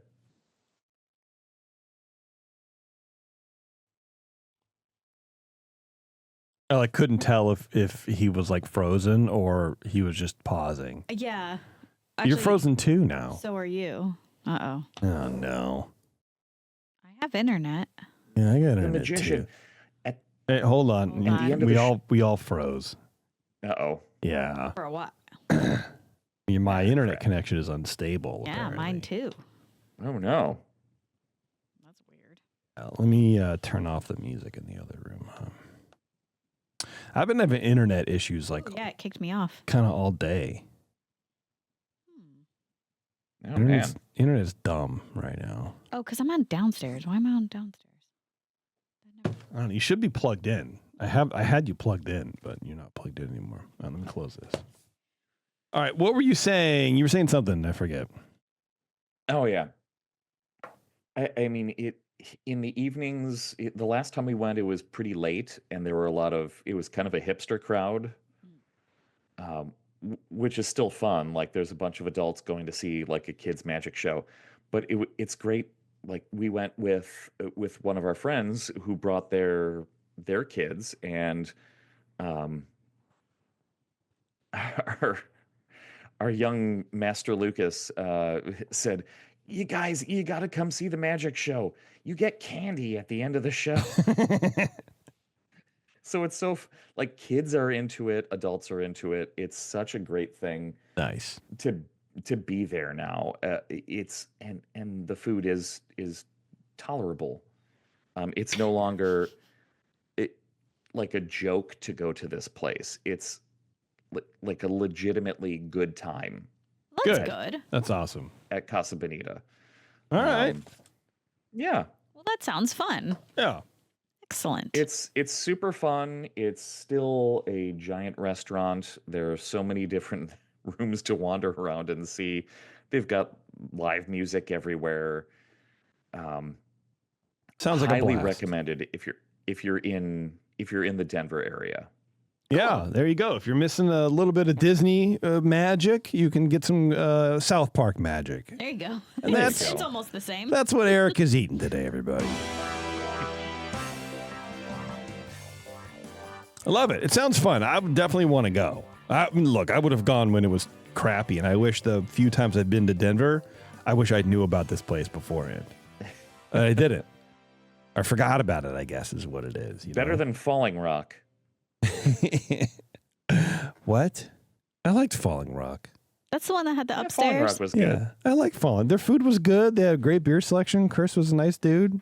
I like couldn't tell if he was like frozen or he was just pausing. Yeah. You're Actually, frozen too now. So are you. Uh-oh. Oh no. I have internet. Yeah, I got the internet magician too. at Hey, hold on. Hold on. At the end of we the all we all froze. uh-oh. Yeah. For a while. My internet Crap. connection is unstable. Yeah, mine too. Oh no. That's weird. Let me turn off the music in the other room. I've been having internet issues like Yeah, it kicked me off. kind of all day. Oh man. Internet's dumb right now. Oh, because I'm on downstairs. Why am I on downstairs? I don't know. You should be plugged in. I had you plugged in, but you're not plugged in anymore. Let me close this. All right. What were you saying? You were saying something. I forget. Oh yeah. I mean in the evenings, the last time we went, it was pretty late, and there were it was kind of a hipster crowd, which is still fun. Like, there's a bunch of adults going to see like a kids magic show, but it's great. Like, we went with one of our friends who brought their kids, and our our young Master Lucas said, "You guys, you got to come see the magic show. You get candy at the end of the show." So it's like, kids are into it, adults are into it. It's such a great thing Nice. to be there now. It's and the food is tolerable. It's no longer like a joke to go to this place. It's like a legitimately good time That's Good. good. That's awesome. at Casa Bonita. All right. Yeah, Well, that sounds fun. Yeah. Excellent. it's super fun. It's still a giant restaurant. There are so many different rooms to wander around and see. They've got live music everywhere. Sounds like a Highly blast. recommended if you're in the Denver area. Yeah, there you go. If you're missing a little bit of Disney magic, you can get some South Park magic. There you go. And that's- It's almost the same. That's what Erik is eating today, everybody. I love it. It sounds fun. I would definitely want to go. Look, I would have gone when it was crappy, and I wish the few times I'd been to Denver, I wish I knew about this place beforehand. I didn't. I forgot about it, I guess, is what it is. Better than Falling Rock. What? I liked Falling Rock. That's the one that had the Yeah, Falling upstairs. Rock was good. Yeah, I like Falling. Their food was good. They had a great beer selection. Chris was a nice dude.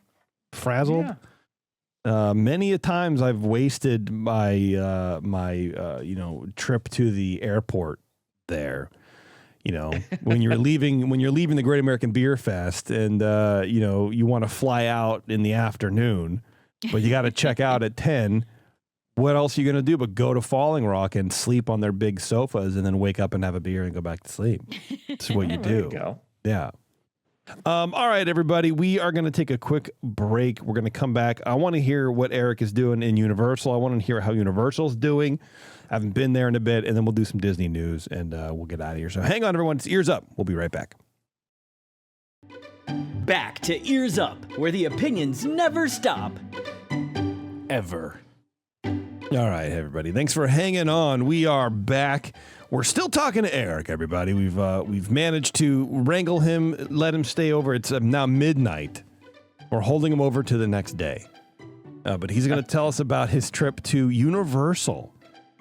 Frazzled. Yeah. Many a times I've wasted my trip to the airport there. When you're leaving the Great American Beer Fest, and you want to fly out in the afternoon, but you got to check out at 10. What else are you going to do but go to Falling Rock and sleep on their big sofas and then wake up and have a beer and go back to sleep? That's what you Oh, there do. you go. Yeah. All right, everybody. We are going to take a quick break. We're going to come back. I want to hear what Erik is doing in Universal. I want to hear how Universal's doing. I haven't been there in a bit, and then we'll do some Disney news, and we'll get out of here. So hang on, everyone. It's Ears Up. We'll be right back. Back to Ears Up, where the opinions never stop. Ever. All right, everybody. Thanks for hanging on. We are back. We're still talking to Erik, everybody. We've managed to wrangle him, let him stay over. It's now midnight. We're holding him over to the next day. But he's going to tell us about his trip to Universal.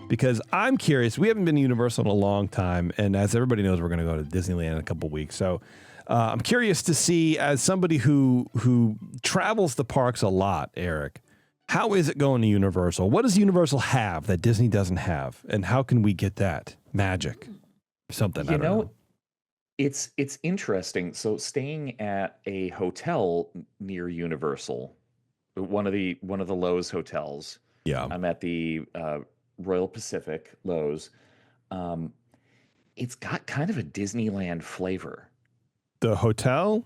Because I'm curious. We haven't been to Universal in a long time. And as everybody knows, we're going to go to Disneyland in a couple weeks. So I'm curious to see, as somebody who travels the parks a lot, Erik, how is it going to Universal? What does Universal have that Disney doesn't have? And how can we get that magic? Something, I don't know. It's interesting. So staying at a hotel near Universal, one of the Lowe's hotels. Yeah. I'm at the Royal Pacific Lowe's. It's got kind of a Disneyland flavor. The hotel?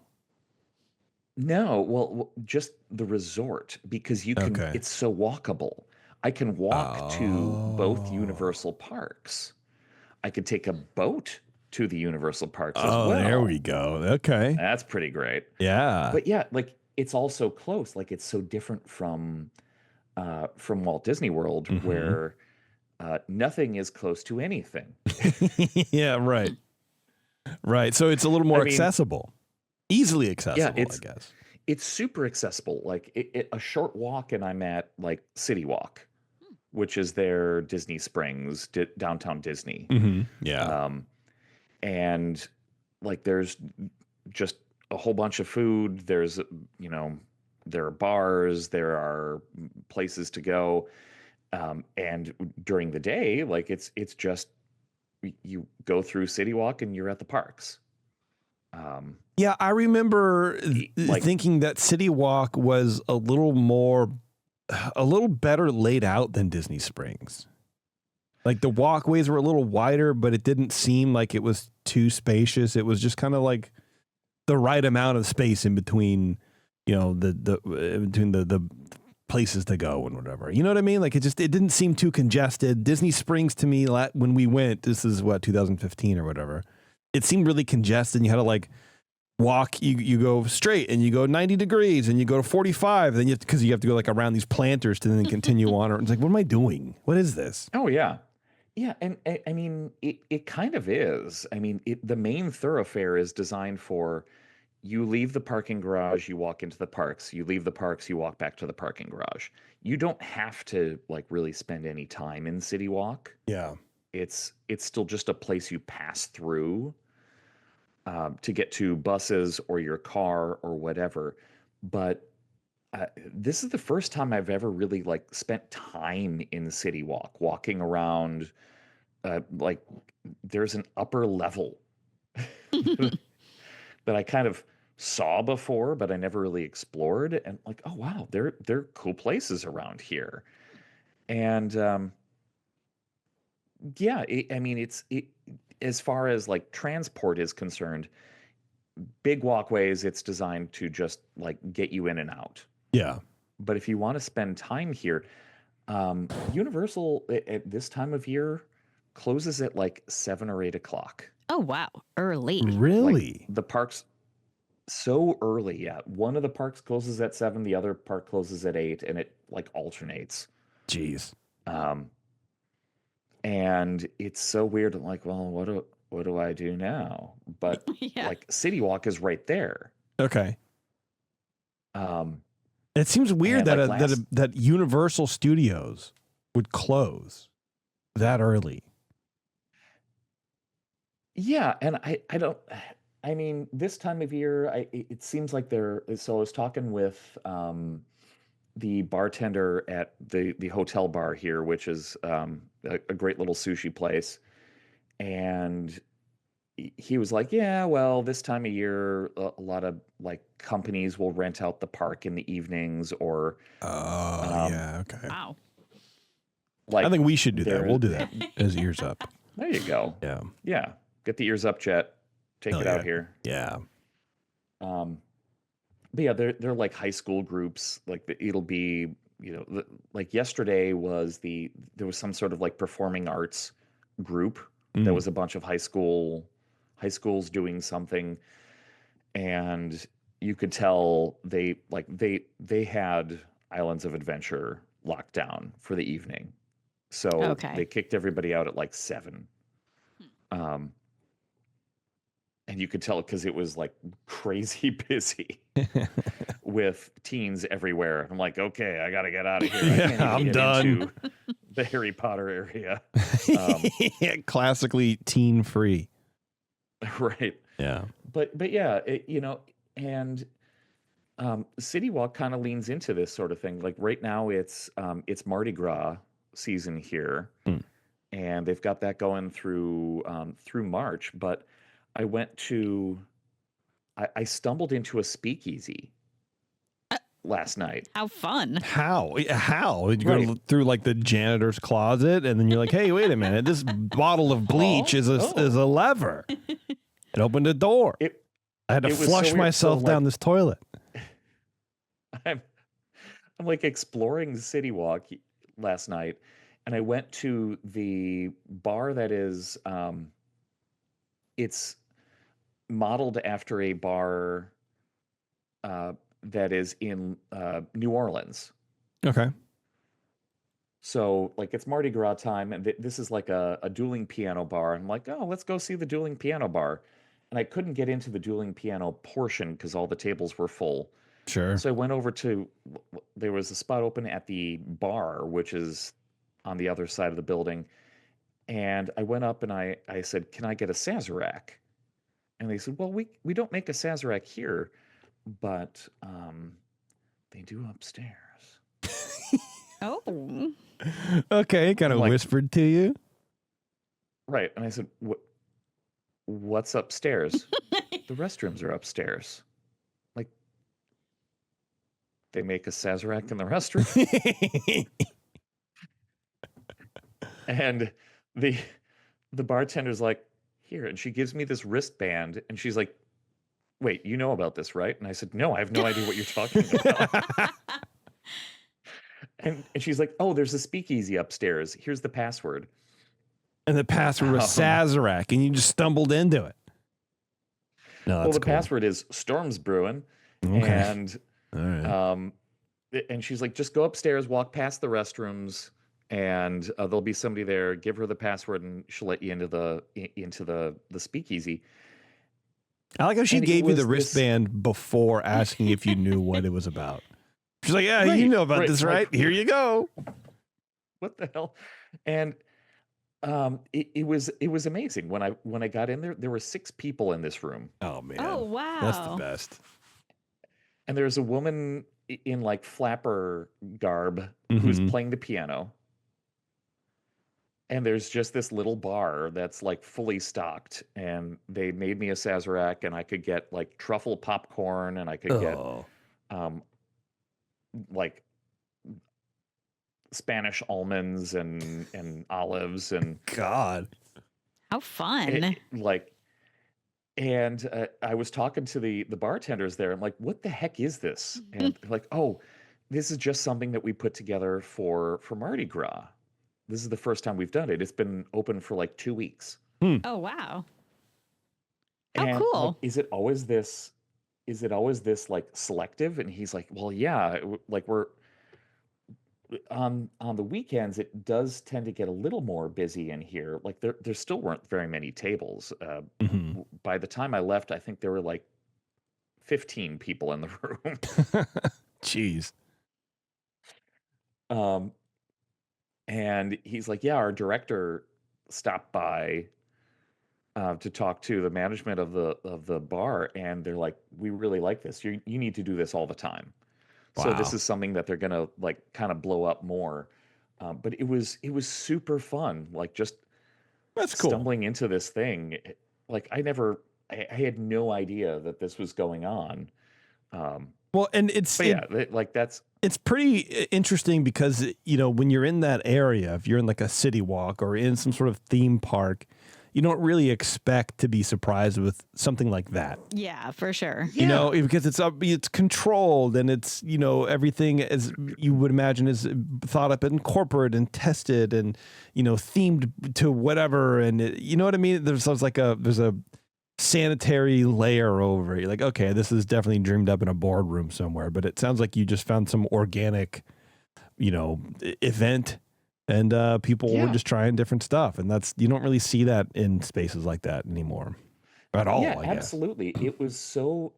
No, well, just the resort, because you can. Okay. It's so walkable. I can walk to both Universal parks. I could take a boat to the Universal parks as well. There we go. Okay. That's pretty great. Yeah. But yeah, like, it's all so close. Like, it's so different from Walt Disney World, where nothing is close to anything. Yeah, right. Right. So it's a little more accessible. Easily accessible, I guess. It's super accessible. Like, a short walk, and I'm at like CityWalk, which is their Disney Springs, downtown Disney. Mm-hmm. Yeah. And like, there's just a whole bunch of food. There's, there are bars, there are places to go. And during the day, like, it's just, you go through CityWalk and you're at the parks. Yeah, I remember thinking that CityWalk was a little better laid out than Disney Springs. Like, the walkways were a little wider, but it didn't seem like it was too spacious. It was just kind of like the right amount of space in between between the places to go and whatever. You know what I mean? Like it didn't seem too congested. Disney Springs to me, when we went, this is 2015 or whatever. It seemed really congested. You had to like walk. You go straight and you go 90 degrees and you go to 45. Then because you have to go like around these planters to then continue on. It's like, what am I doing? What is this? Oh yeah. Yeah, and I mean, it kind of is. I mean, the main thoroughfare is designed for you leave the parking garage, you walk into the parks. You leave the parks, you walk back to the parking garage. You don't have to like really spend any time in CityWalk. Yeah. It's still just a place you pass through to get to buses or your car or whatever. But this is the first time I've ever really like spent time in CityWalk, walking around. Like there's an upper level that I kind of saw before, but I never really explored. And like, oh wow, there are cool places around here. And yeah, I mean, it's as far as like transport is concerned, big walkways. It's designed to just like get you in and out. Yeah. But if you want to spend time here, Universal at this time of year closes at like 7 or 8 o'clock. Oh, wow. Early. Really? Like, the parks so early. Yeah. One of the parks closes at 7, the other park closes at 8, and it like alternates. Jeez. And it's so weird. I'm like, well, what do I do now? But Yeah. like CityWalk is right there. Okay. It seems weird and, that like, that Universal Studios would close that early. Yeah, and I mean, this time of year, it seems like so I was talking with the bartender at the hotel bar here, which is a great little sushi place, and he was like, yeah, well, this time of year, a lot of like companies will rent out the park in the evenings, or Yeah, okay. Wow. like I think we should do that. there- We'll do that as Ears Up. there you go. Yeah. Yeah, get the ears up, Jet. Take Hell it yeah. out here. Yeah. But yeah, they're like high school groups. Like it'll be, like yesterday there was some sort of like performing arts group that was a bunch of high schools doing something, and you could tell they had Islands of Adventure locked down for the evening, so Okay. they kicked everybody out at like 7. And you could tell because it was like crazy busy with teens everywhere. I'm like, okay, I got to get out of here. I can't even I'm get done. into the Harry Potter area. Classically teen free. Right. Yeah. But yeah, and CityWalk kind of leans into this sort of thing. Like right now it's Mardi Gras season here, and they've got that going through March. But I stumbled into a speakeasy last night. How fun. How? You go Right. through like the janitor's closet, and then you're like, "Hey, wait a minute! This bottle of bleach is a lever." It opened a door. I had to it was flush so weird. myself So, down this toilet. I'm like exploring CityWalk last night, and I went to the bar that is it's modeled after a bar that is in New Orleans. Okay. So like it's Mardi Gras time, and this is like a dueling piano bar. I'm like, oh, let's go see the dueling piano bar. And I couldn't get into the dueling piano portion because all the tables were full. Sure. So I went over there was a spot open at the bar, which is on the other side of the building. And I went up and I said, can I get a Sazerac? And they said, well, we don't make a Sazerac here, but they do upstairs. Oh. Okay. Kind of Like- whispered to you. Right. And I said, what's upstairs? The restrooms are upstairs. Like, they make a Sazerac in the restroom? And the bartender's like, here. And she gives me this wristband. And she's like, wait, you know about this, right? And I said, no, I have no idea what you're talking about. And she's like, oh, there's a speakeasy upstairs. Here's the password. And the password was Sazerac, and you just stumbled into it. No, that's Well, the cool. password is Storms Brewing. Okay. And All right. and she's like, just go upstairs, walk past the restrooms, and there'll be somebody there. Give her the password, and she'll let you into the speakeasy. I like how she and it gave you the was this- wristband before asking if you knew what it was about. She's like, yeah, Right, you know about right, this, like- right? Here you go. What the hell? And it was amazing when I got in there. There were 6 people in this room, Oh, man. Oh, wow. That's the best. and there's a woman in like flapper garb who's Mhm. playing the piano. And there's just this little bar that's like fully stocked, and they made me a Sazerac, and I could get like truffle popcorn, and I could get Oh, like Spanish almonds and olives and God. How fun. I was talking to the bartenders there. I'm like, what the heck is this? And they're like, oh, this is just something that we put together for Mardi Gras. This is the first time we've done it. It's been open for like 2 weeks. Oh, wow. How And, like, cool. is it always this like selective? And he's like, well, yeah, like we're on the weekends, it does tend to get a little more busy in here. Like there still weren't very many tables. Mhm. By the time I left, I think there were like 15 people in the room. Jeez. And he's like, yeah, our director stopped by to talk to the management of the bar, and they're like, we really like this. You need to do this all the time. So this Wow. is something that they're gonna like kind of blow up more. But it was super fun, like just That's cool. stumbling into this thing. Like I had no idea that this was going on. Well, and it's But yeah, like that's it's pretty interesting because, you know, when you're in that area, if you're in like a CityWalk or in some sort of theme park, you don't really expect to be surprised with something like that. Yeah, for sure. You know, because it's controlled, and it's, you know, everything as you would imagine is thought up and corporate and tested and, you know, themed to whatever. And you know what I mean? There's a sanitary layer over it. You're like, okay, this is definitely dreamed up in a boardroom somewhere, but it sounds like you just found some organic, you know, event, and people were just trying different stuff. And you don't really see that in spaces like that anymore at all. Yeah, I guess. absolutely. It was so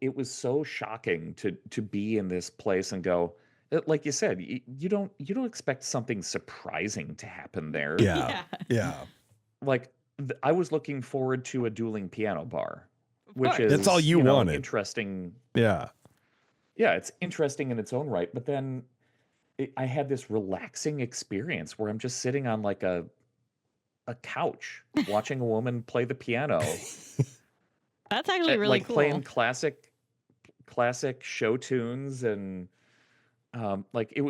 shocking to be in this place and go, like you said, you don't expect something surprising to happen there. Yeah. Yeah. Like I was looking forward to a dueling piano bar, which course. is That's all you wanted. interesting. Yeah. Yeah, it's interesting in its own right, but then I had this relaxing experience where I'm just sitting on like a couch watching a woman play the piano. That's actually really like cool. playing classic show tunes, and like it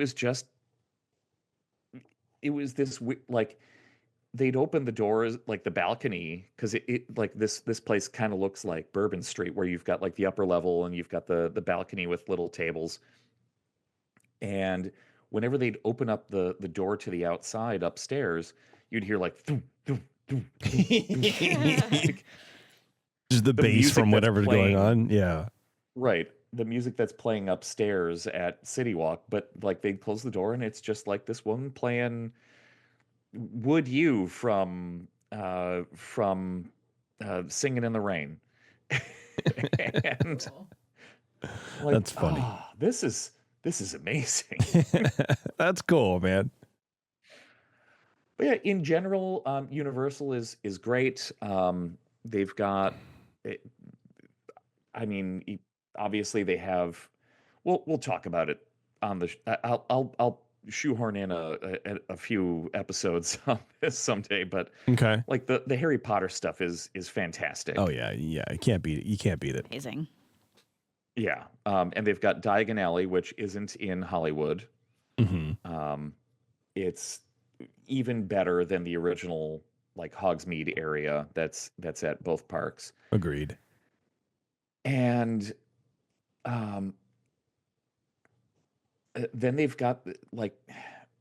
was this like they'd open the doors, like the balcony, because it like this place kind of looks like Bourbon Street, where you've got like the upper level and you've got the balcony with little tables. And whenever they'd open up the door to the outside upstairs, you'd hear like thum, thum, thum, thum, thum. Like, Just the bass music from that's whatever's going playing. on. Yeah. right, the music that's playing upstairs at CityWalk, but like they'd close the door and it's just like this woman playing "Would You" from Singing in the Rain. And like, That's funny. this is amazing. That's cool, man. But yeah, in general, Universal is great. They've got, I mean, obviously they have. We'll talk about it on the. I'll shoehorn in a few episodes on this someday. But Okay. like the Harry Potter stuff is fantastic. Oh yeah, yeah. You can't beat it. You can't beat it. Amazing. Yeah, and they've got Diagon Alley, which isn't in Hollywood. Mm-hmm. It's even better than the original like Hogsmeade area that's at both parks. Agreed. And then they've got like,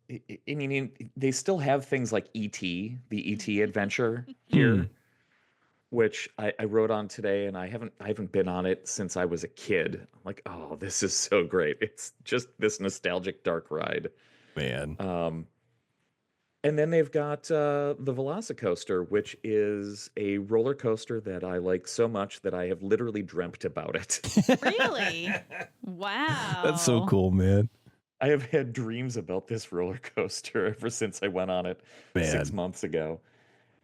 I mean, they still have things like E.T., the E.T. adventure here, which I rode on today, and I haven't been on it since I was a kid. I'm like, oh, this is so great. It's just this nostalgic dark ride. Man. And then they've got the VelociCoaster, which is a roller coaster that I like so much that I have literally dreamt about it. Really? Wow. That's so cool, man. I have had dreams about this roller coaster ever since I went on it 6 months ago.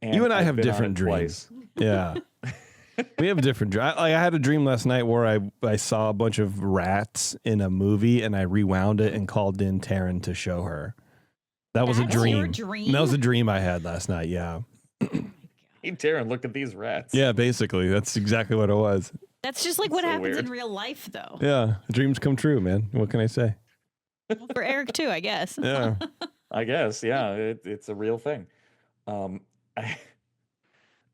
You and I I've have been on different it dreams. twice. Yeah. We have different dreams. I had a dream last night where I saw a bunch of rats in a movie, and I rewound it and called in Taryn to show her. That was a That's dream. your dream? That was a dream I had last night. Yeah. Hey, Darren, look at these rats. Yeah, basically. That's exactly what it was. That's just like what So happens weird. in real life, though. Yeah. Dreams come true, man. What can I say? For Eric, too, I guess. Yeah. I guess, yeah, it's a real thing.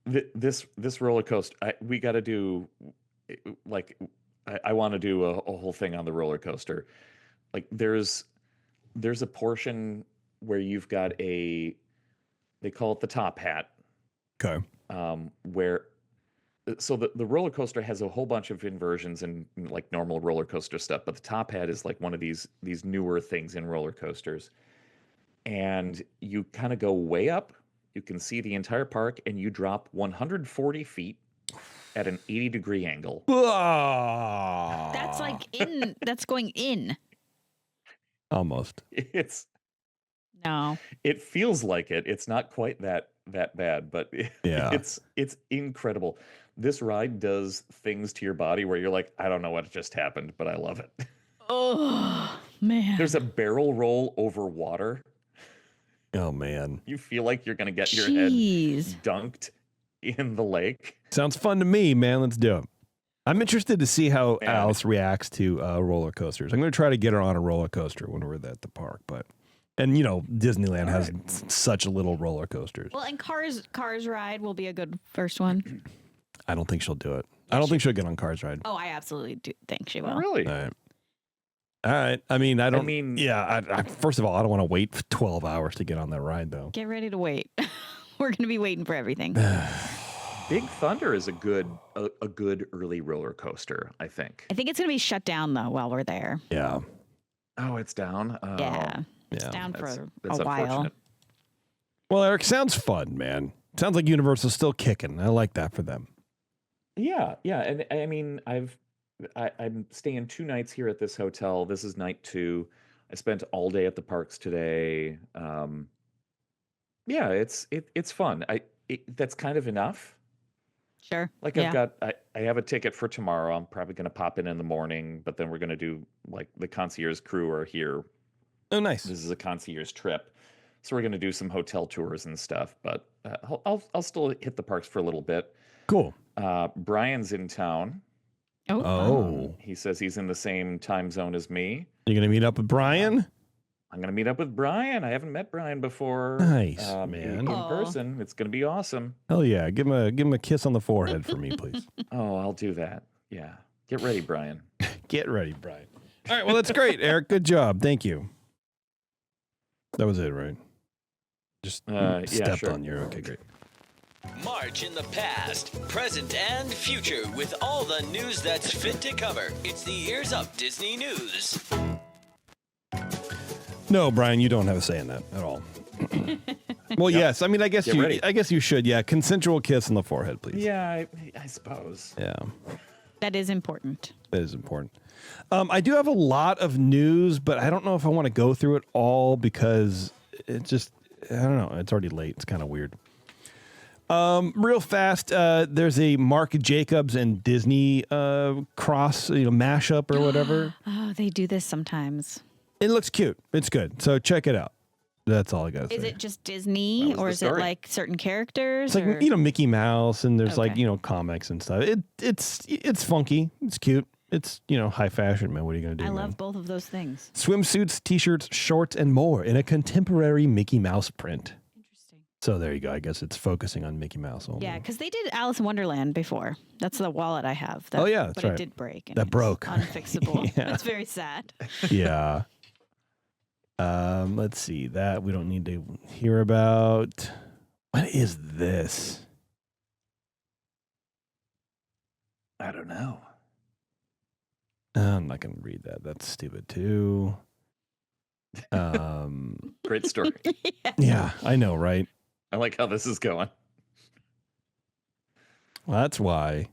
This roller coaster, we got to do, like, I want to do a whole thing on the roller coaster. Like, there's a portion where you've got they call it the top hat, Okay. where so the roller coaster has a whole bunch of inversions and like normal roller coaster stuff, but the top hat is like one of these newer things in roller coasters. And you kind of go way up, you can see the entire park, and you drop 140 feet at an 80-degree angle. That's like that's going in. Almost. It feels like it. It's not quite that bad, but Yeah. it's incredible. This ride does things to your body where you're like, I don't know what just happened, but I love it. Oh, man. There's a barrel roll over water. Oh, man. You feel like you're going to get your Jeez. head dunked in the lake. Sounds fun to me, man. Let's do it. I'm interested to see how Man. Alice reacts to roller coasters. I'm going to try to get her on a roller coaster when we're at the park, and you know, Disneyland has such little roller coasters. Well, and Cars Ride will be a good first one. I don't think she'll do it. I don't think she'll get on Cars Ride. Oh, I absolutely do think she will. Oh, really? All right. All right. I mean, yeah. I first of all, I don't want to wait for 12 hours to get on that ride, though. Get ready to wait. We're going to be waiting for everything. Big Thunder is a good early roller coaster, I think. I think it's going to be shut down, though, while we're there. Yeah. Oh, it's down? Oh, Yeah. It's Yeah. down that's for that's a while. unfortunate. Well, Eric, sounds fun, man. Sounds like Universal's still kicking. I like that for them. Yeah. And I mean, I'm staying 2 nights here at this hotel. This is night 2. I spent all day at the parks today. Yeah, it's fun. That's kind of enough. Sure. Like yeah. I have a ticket for tomorrow. I'm probably going to pop in the morning, but then we're going to do like the concierge crew are here. Oh, nice. This is a concierge trip. So we're going to do some hotel tours and stuff, but I'll still hit the parks for a little bit. Cool. Brian's in town. Oh. He says he's in the same time zone as me. You going to meet up with Brian? I'm going to meet up with Brian. I haven't met Brian before. Nice, in man. person. It's going to be awesome. Hell yeah. Give him a kiss on the forehead for me, please. Oh, I'll do that. Yeah. Get ready, Brian. Get ready, Brian. All right. Well, that's great, Eric. Good job. Thank you. That was it, right? Just Yeah, stepped sure. on you. Okay, great. March in the past, present, and future with all the news that's fit to cover. It's the Ears Up Disney News. No, Brian, you don't have a say in that at all. Well, yes. I mean, I guess Get ready. you should. Yeah, consensual kiss on the forehead, please. Yeah, I suppose. Yeah, That is important. that is important. I do have a lot of news, but I don't know if I want to go through it all because it just, I don't know. It's already late. It's kind of weird. Real fast, there's a Marc Jacobs and Disney cross, mashup or whatever. Oh, they do this sometimes. It looks cute. It's good. So check it out. That's all I got to say. Is it just Disney, That was or the is it story. like certain characters? It's like, or? Mickey Mouse, and there's like, Okay. comics and stuff. It's funky. It's cute. It's, high fashion, man. What are you going to do, I man? love both of those things. Swimsuits, t-shirts, shorts, and more in a contemporary Mickey Mouse print. Interesting. So there you go. I guess it's focusing on Mickey Mouse only. Yeah, because they did Alice in Wonderland before. That's the wallet I have. Oh, yeah, that's but right. it did break. And That it's broke. Unfixable. Yeah. That's very sad. Yeah. Let's see. That we don't need to hear about. What is this? I don't know. I'm not going to read that. That's stupid too. Great story. Yeah, I know, right? I like how this is going. Well, that's why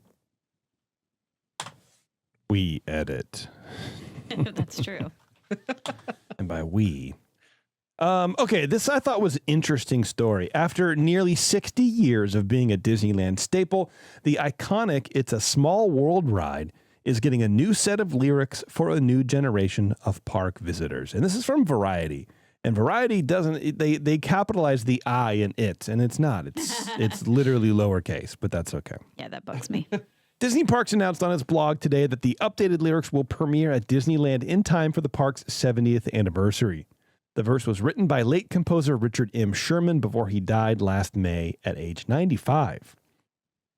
we edit. That's true. And by we. Okay, this I thought was an interesting story. After nearly 60 years of being a Disneyland staple, the iconic It's a Small World ride is getting a new set of lyrics for a new generation of park visitors. And this is from Variety. And Variety doesn't, they capitalize the I in it, and it's not. It's literally lowercase, but that's okay. Yeah, that bugs me. Disney Parks announced on its blog today that the updated lyrics will premiere at Disneyland in time for the park's 70th anniversary. The verse was written by late composer Richard M. Sherman before he died last May at age 95.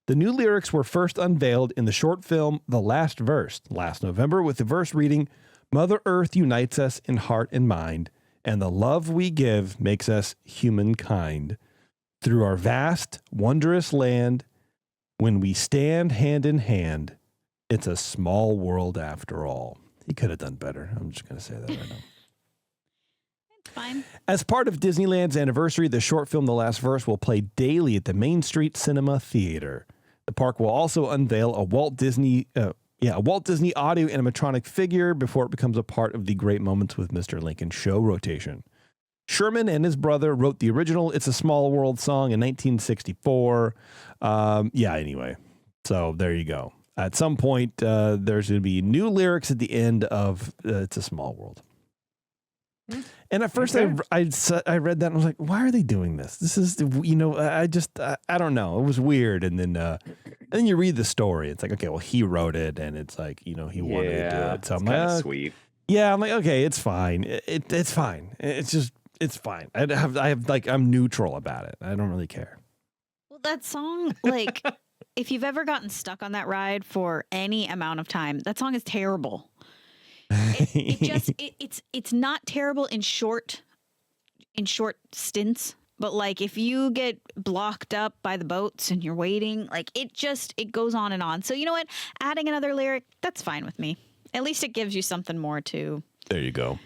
The new lyrics were first unveiled in the short film The Last Verse last November, with the verse reading, "Mother Earth unites us in heart and mind, and the love we give makes us humankind. Through our vast, wondrous land, when we stand hand in hand, it's a small world after all." He could have done better. I'm just going to say that right now. It's fine. As part of Disneyland's anniversary, the short film The Last Verse will play daily at the Main Street Cinema Theater. The park will also unveil a Walt Disney audio animatronic figure before it becomes a part of the Great Moments with Mr. Lincoln show rotation. Sherman and his brother wrote the original It's a Small World song in 1964. Anyway. So there you go. At some point, there's going to be new lyrics at the end of It's a Small World. And at first Okay. I read that and I was like, why are they doing this? This is, I don't know. It was weird. And then you read the story. It's like, okay, well, he wrote it and it's like, he wanted to do it. So I'm kind of like, sweet. yeah, I'm like, okay, it's fine. It's fine. It's fine. I'm neutral about it. I don't really care. Well, that song, like, if you've ever gotten stuck on that ride for any amount of time, that song is terrible. It's not terrible in short stints, but like if you get blocked up by the boats and you're waiting, like it goes on and on. So you know what? Adding another lyric, that's fine with me. At least it gives you something more to There you go.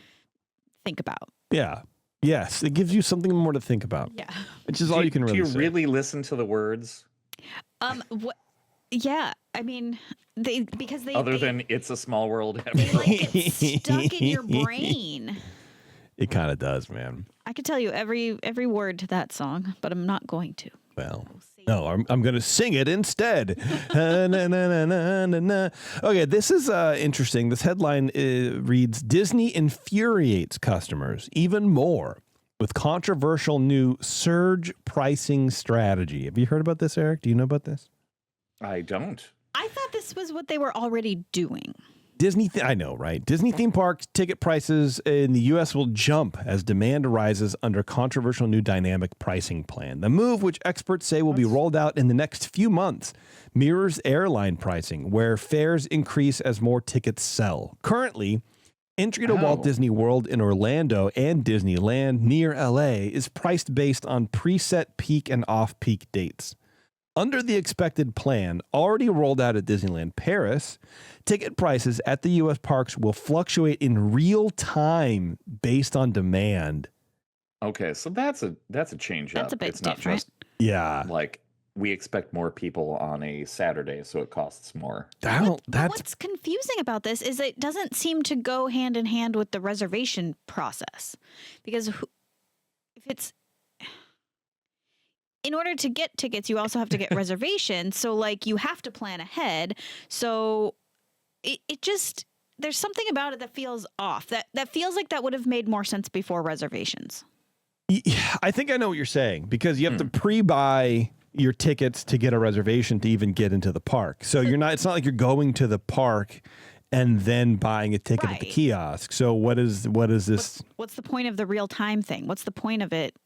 think about. Yeah. Yes, it gives you something more to think about. Yeah. Which is all you can really Do you say. really listen to the words? What? Yeah. I mean, because they Other than "It's a Small World." they like get stuck in your brain. It kind of does, man. I could tell you every word to that song, but I'm not going to. Well, no, I'm going to sing it instead. Na, na, na, na, na, na. Okay, this is interesting. This headline reads, "Disney infuriates customers even more with controversial new surge pricing strategy." Have you heard about this, Eric? Do you know about this? I don't. I thought this was what they were already doing. I know, right? Disney theme park ticket prices in the U.S. will jump as demand arises under controversial new dynamic pricing plan. The move, which experts say will be rolled out in the next few months, mirrors airline pricing, where fares increase as more tickets sell. Currently, entry to Walt Disney World in Orlando and Disneyland near L.A. is priced based on preset peak and off-peak dates. Under the expected plan, already rolled out at Disneyland Paris, ticket prices at the U.S. parks will fluctuate in real time based on demand. Okay, so that's a change That's up. a bit It's not different. just Yeah. like we expect more people on a Saturday, so it costs more. What's confusing about this is it doesn't seem to go hand in hand with the reservation process. Because if it's... In order to get tickets, you also have to get reservations. So, like, you have to plan ahead. So, it just... There's something about it that feels off. That feels like that would have made more sense before reservations. Yeah, I think I know what you're saying, because you have to pre-buy your tickets to get a reservation to even get into the park. So it's not like you're going to the park and then buying a ticket at the Right. kiosk. So what is this? What's the point of the real time thing? What's the point of it?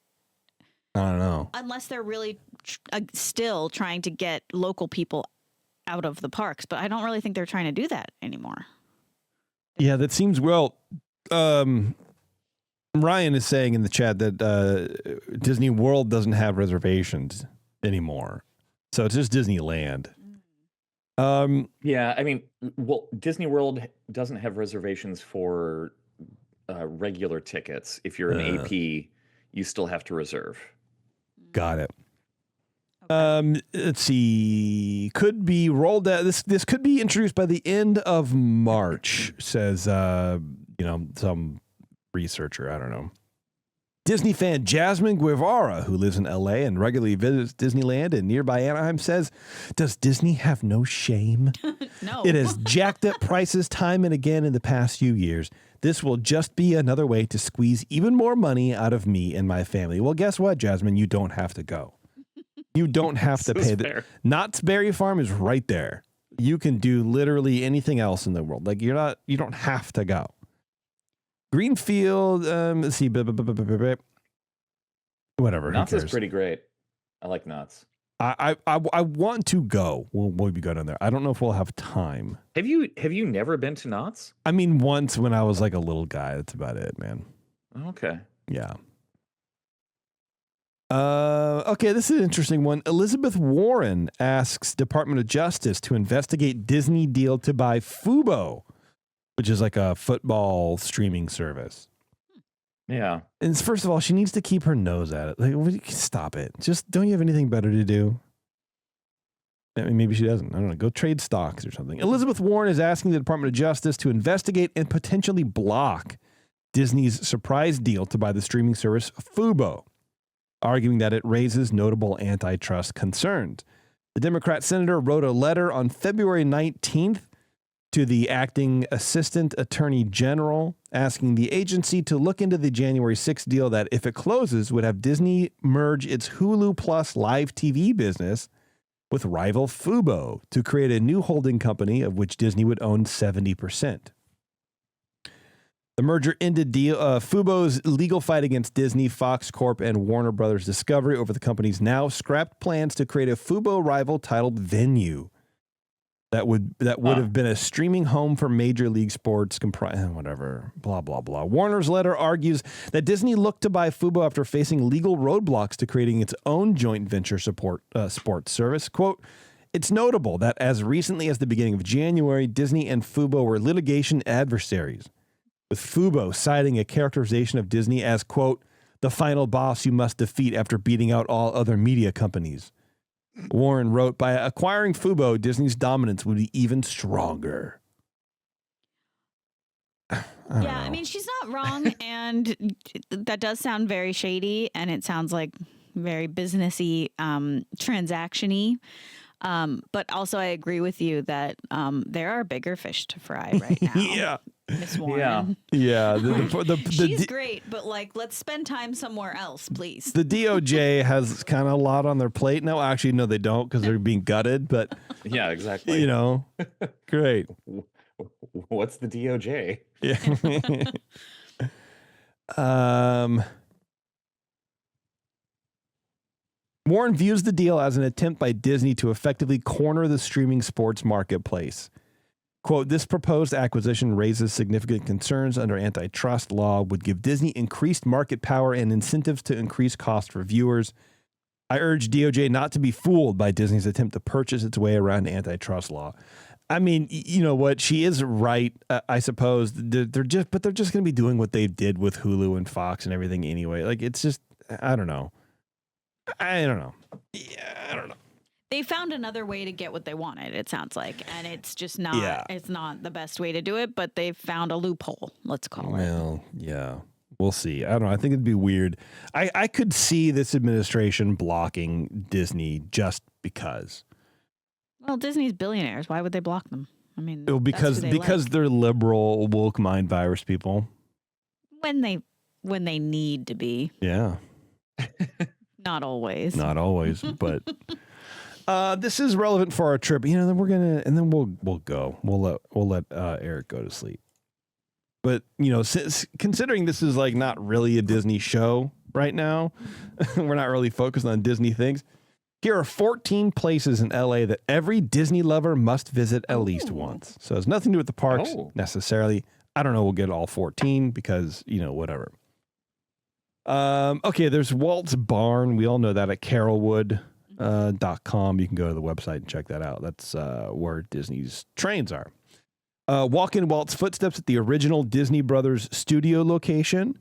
I don't know. Unless they're really still trying to get local people out of the parks. But I don't really think they're trying to do that anymore. Yeah, that seems Ryan is saying in the chat that Disney World doesn't have reservations anymore. So it's just Disneyland. Yeah, I mean, well, Disney World doesn't have reservations for regular tickets. If you're an AP, you still have to reserve. Got it. Let's see. Could be rolled out. This could be introduced by the end of March, says some researcher. I don't know. Disney fan Jasmine Guevara, who lives in LA and regularly visits Disneyland in nearby Anaheim, says, "Does Disney have no shame? No. It has jacked up prices time and again in the past few years. This will just be another way to squeeze even more money out of me and my family." Well, guess what, Jasmine? You don't have to go. You don't have to pay. Knott's Berry Farm is right there. You can do literally anything else in the world. Like you don't have to go. Greenfield, let's see, whatever. Knott's is pretty great. I like Knott's. I want to go. We'll be going in there. I don't know if we'll have time. Have you never been to Knott's? I mean, once when I was like a little guy. That's about it, man. Okay. Yeah. Okay, this is an interesting one. Elizabeth Warren asks Department of Justice to investigate Disney deal to buy Fubo, which is like a football streaming service. Yeah. And first of all, she needs to keep her nose at it. Like, stop it. Just don't you have anything better to do? I mean, maybe she doesn't. I don't know. Go trade stocks or something. Elizabeth Warren is asking the Department of Justice to investigate and potentially block Disney's surprise deal to buy the streaming service Fubo, arguing that it raises notable antitrust concerns. The Democrat senator wrote a letter on February 19th to the acting assistant attorney general, asking the agency to look into the January 6th deal that, if it closes, would have Disney merge its Hulu Plus live TV business with rival Fubo to create a new holding company of which Disney would own 70%. The merger ended Fubo's legal fight against Disney, Fox Corp, and Warner Brothers Discovery over the company's now scrapped plans to create a Fubo rival titled Venue that would have been a streaming home for major league sports, whatever, blah, blah, blah. Warner's letter argues that Disney looked to buy Fubo after facing legal roadblocks to creating its own joint venture sports service. Quote, "It's notable that as recently as the beginning of January, Disney and Fubo were litigation adversaries, with Fubo citing a characterization of Disney as, quote, the final boss you must defeat after beating out all other media companies." Warren wrote, "By acquiring Fubo, Disney's dominance would be even stronger." I mean, she's not wrong, and that does sound very shady, and it sounds like very businessy, transaction-y. But also, I agree with you that there are bigger fish to fry right now. Yeah. Miss Warren. Yeah. She's great, but let's spend time somewhere else, please. The DOJ has kind of a lot on their plate. No, actually, no, they don't, because they're being gutted. But yeah, exactly. Great. What's the DOJ? Yeah. Warren views the deal as an attempt by Disney to effectively corner the streaming sports marketplace. Quote, "This proposed acquisition raises significant concerns under antitrust law, would give Disney increased market power and incentives to increase cost for viewers. I urge DOJ not to be fooled by Disney's attempt to purchase its way around antitrust law." I mean, you know what? She is right, I suppose. They're just going to be doing what they did with Hulu and Fox and everything anyway. Like, it's just, I don't know. Yeah, I don't know. They found another way to get what they wanted, it sounds like. And it's just not, it's not the best way to do it, but they found a loophole, let's call it. Well, yeah, we'll see. I don't know. I think it'd be weird. I could see this administration blocking Disney just because. Well, Disney's billionaires. Why would they block them? I mean, because they're liberal, woke mind virus people. When they need to be. Yeah. Not always. Not always, but this is relevant for our trip. Then we'll go. We'll let Erik go to sleep. But considering this is like not really a Disney show, right now. We're not really focused on Disney things. Here are 14 places in LA that every Disney lover must visit at least once. So it has nothing to do with the parks necessarily. I don't know. We'll get all 14 because, whatever. Okay, there's Walt's Barn. We all know that at carolwood.com. You can go to the website and check that out. That's where Disney's trains are. Walk in Walt's footsteps at the original Disney Brothers studio location,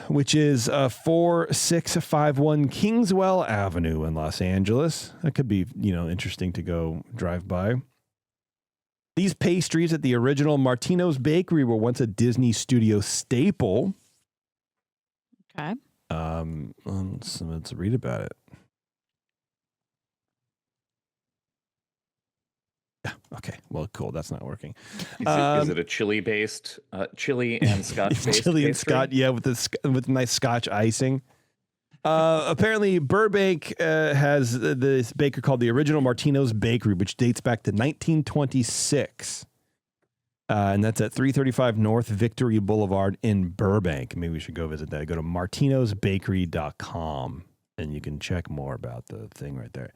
which is 4651 Kingswell Avenue in Los Angeles. That could be, interesting to go drive by. These pastries at the original Martino's Bakery were once a Disney studio staple. Okay. Let's read about it. Okay. Well, cool. That's not working. Is it a chili-based, chili and Scotch-based chili and pastry? Scotch, yeah, with nice Scotch icing. Apparently, Burbank has this baker called the Original Martino's Bakery, which dates back to 1926. And that's at 335 North Victory Boulevard in Burbank. Maybe we should go visit that. Go to martinosbakery.com and you can check more about the thing right there.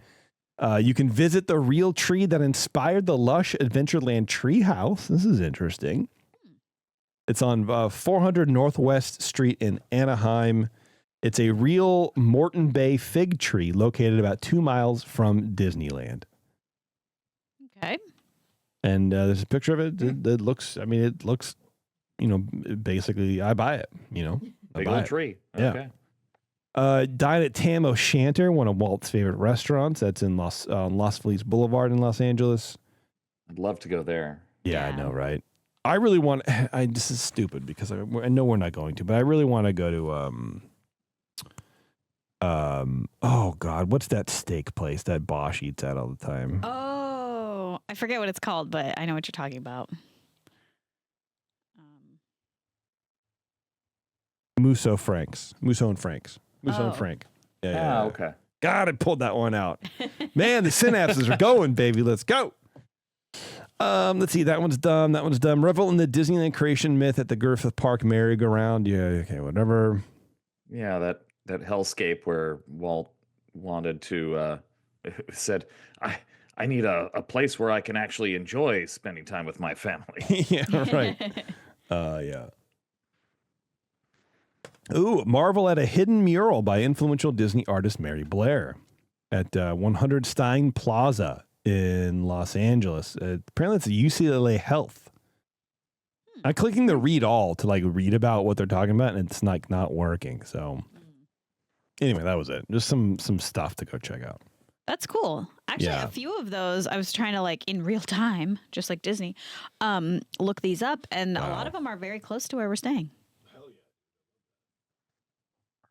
You can visit the real tree that inspired the lush Adventureland treehouse. This is interesting. It's on 400 Northwest Street in Anaheim. It's a real Morton Bay fig tree located about 2 miles from Disneyland. Okay. And there's a picture of it. It looks, basically, I buy it, Big old tree. Yeah. Okay. Dine at Tam O'Shanter, one of Walt's favorite restaurants. That's in Los Feliz Boulevard in Los Angeles. I'd love to go there. Yeah, I know, right? I really want, this is stupid because I know we're not going to, but I really want to go to, oh God, what's that steak place that Bosch eats at all the time? Oh, I forget what it's called, but I know what you're talking about. Musso and Frank's. Oh. And Frank. Yeah. Okay. God, I pulled that one out. Man, the synapses are going, baby. Let's go. Let's see. That one's done. Revel in the Disneyland creation myth at the Griffith Park merry-go-round. Yeah, okay, whatever. Yeah, that hellscape where Walt wanted to said, I need a place where I can actually enjoy spending time with my family. Yeah, right. Yeah. Ooh, marvel at a hidden mural by influential Disney artist Mary Blair at 100 Stein Plaza in Los Angeles. Apparently it's a UCLA Health. I'm clicking the read all to read about what they're talking about, and it's not working. So anyway, that was it. Just some stuff to go check out. That's cool. Actually, a few of those I was trying to in real time, just like Disney, look these up, and a lot of them are very close to where we're staying.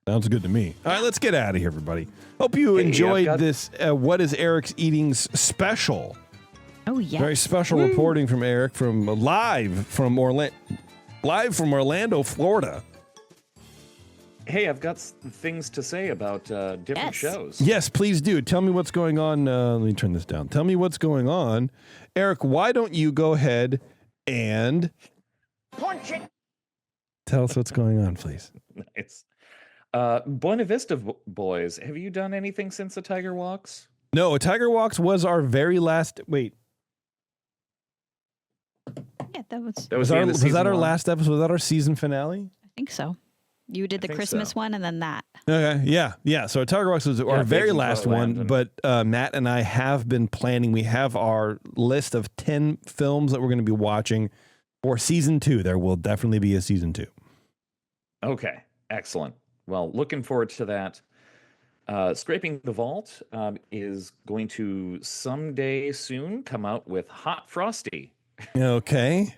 Sounds good to me. All right, let's get out of here, everybody. Hope you enjoyed this What is Eric's Eating's special. Oh, yeah. Very special reporting from Erik live from Orlando, Florida. Hey, I've got things to say about different shows. Yes, please do. Tell me what's going on. Let me turn this down. Tell me what's going on. Erik, why don't you go ahead and punch it? Tell us what's going on, please. Nice. Buena Vista Boys, have you done anything since the Tiger Walks? No, Tiger Walks was our very last. Wait. Yeah, that was that our last episode? Was that our season finale? I think so. You did the Christmas one and then that. Okay, yeah. So Tiger Walks was our very last one, but Matt and I have been planning. We have our list of 10 films that we're going to be watching for season 2. There will definitely be a season 2. Okay, excellent. Well, looking forward to that. Scraping the Vault is going to someday soon come out with Hot Frosty. Okay.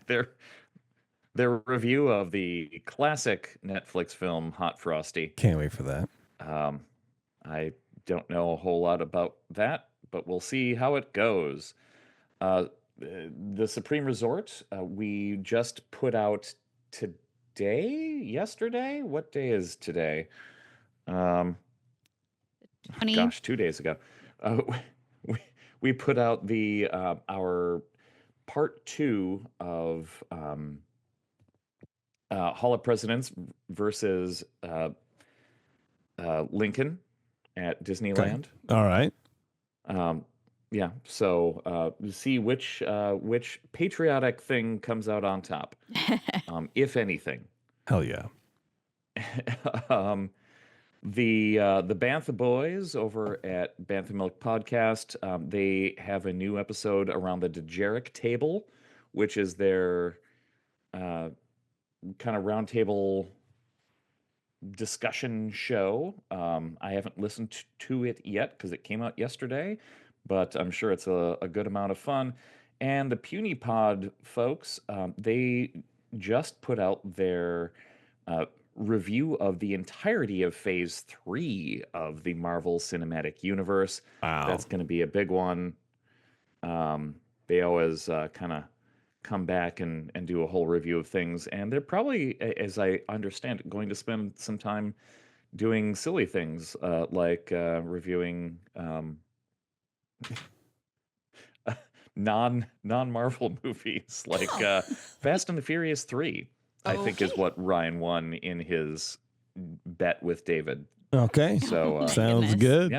Their review of the classic Netflix film Hot Frosty. Can't wait for that. I don't know a whole lot about that, but we'll see how it goes. The Supreme Resort, we just put out yesterday? What day is today? 20. Gosh, 2 days ago. We put out our part 2 of Hall of Presidents versus Lincoln at Disneyland. All right. Yeah, so see which patriotic thing comes out on top, if anything. Hell yeah. The Bantha Boys over at Bantha Milk Podcast, they have a new episode around the Dejeric table, which is their kind of roundtable discussion show. I haven't listened to it yet because it came out yesterday, but I'm sure it's a good amount of fun. And the PuniPod folks, they just put out their review of the entirety of Phase 3 of the Marvel Cinematic Universe. Wow. That's going to be a big one. They always kind of come back and do a whole review of things. And they're probably, as I understand it, going to spend some time doing silly things like reviewing non-Marvel movies like Fast and the Furious 3. I think is what Ryan won in his bet with David. Okay. So sounds good.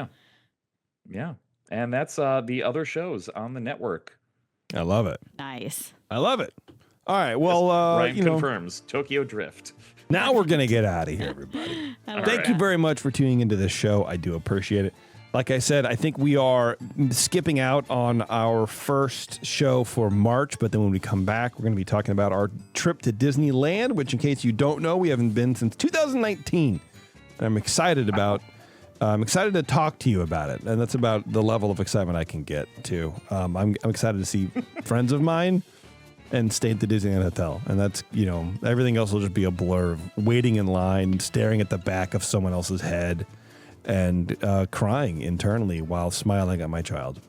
Yeah. And that's the other shows on the network. I love it. Nice. I love it. All right. Well, Ryan confirms Tokyo Drift. Now we're going to get out of here, everybody. Thank you very much for tuning into this show. I do appreciate it. Like I said, I think we are skipping out on our first show for March, but then when we come back, we're going to be talking about our trip to Disneyland, which in case you don't know, we haven't been since 2019. And I'm excited about, I'm excited to talk to you about it. And that's about the level of excitement I can get to. I'm excited to see friends of mine and stay at the Disneyland Hotel. And that's, everything else will just be a blur of waiting in line, staring at the back of someone else's head, and crying internally while smiling at my child.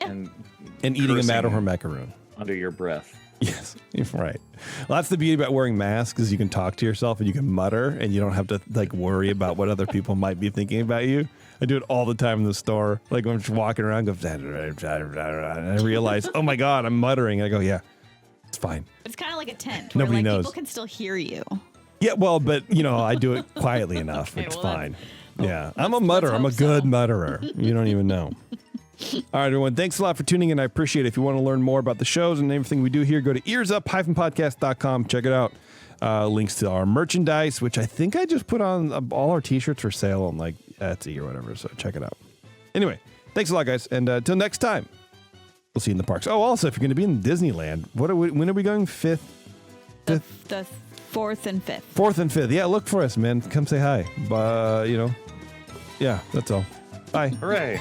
And eating a Matterhorn macaroon. Under your breath. Yes, right. Well, that's the beauty about wearing masks is you can talk to yourself and you can mutter and you don't have to worry about what other people might be thinking about you. I do it all the time in the store. Like when I'm just walking around, and I realize, oh my God, I'm muttering. I go, yeah, it's fine. It's kind of like a tent. Nobody where, knows. People can still hear you. Yeah, well, but I do it quietly enough. Okay, it's well, fine. Yeah, I'm a mutterer. I'm a good mutterer. You don't even know. All right, everyone. Thanks a lot for tuning in. I appreciate it. If you want to learn more about the shows and everything we do here, go to EarzUp-podcast.com. Check it out. Links to our merchandise, which I think I just put on all our T-shirts for sale on Etsy or whatever. So check it out. Anyway, thanks a lot, guys. And until next time, we'll see you in the parks. Oh, also, if you're going to be in Disneyland, when are we going? The 4th and 5th. 4th and 5th. Yeah, look for us, man. Come say hi. Yeah, that's all. Bye. Hooray.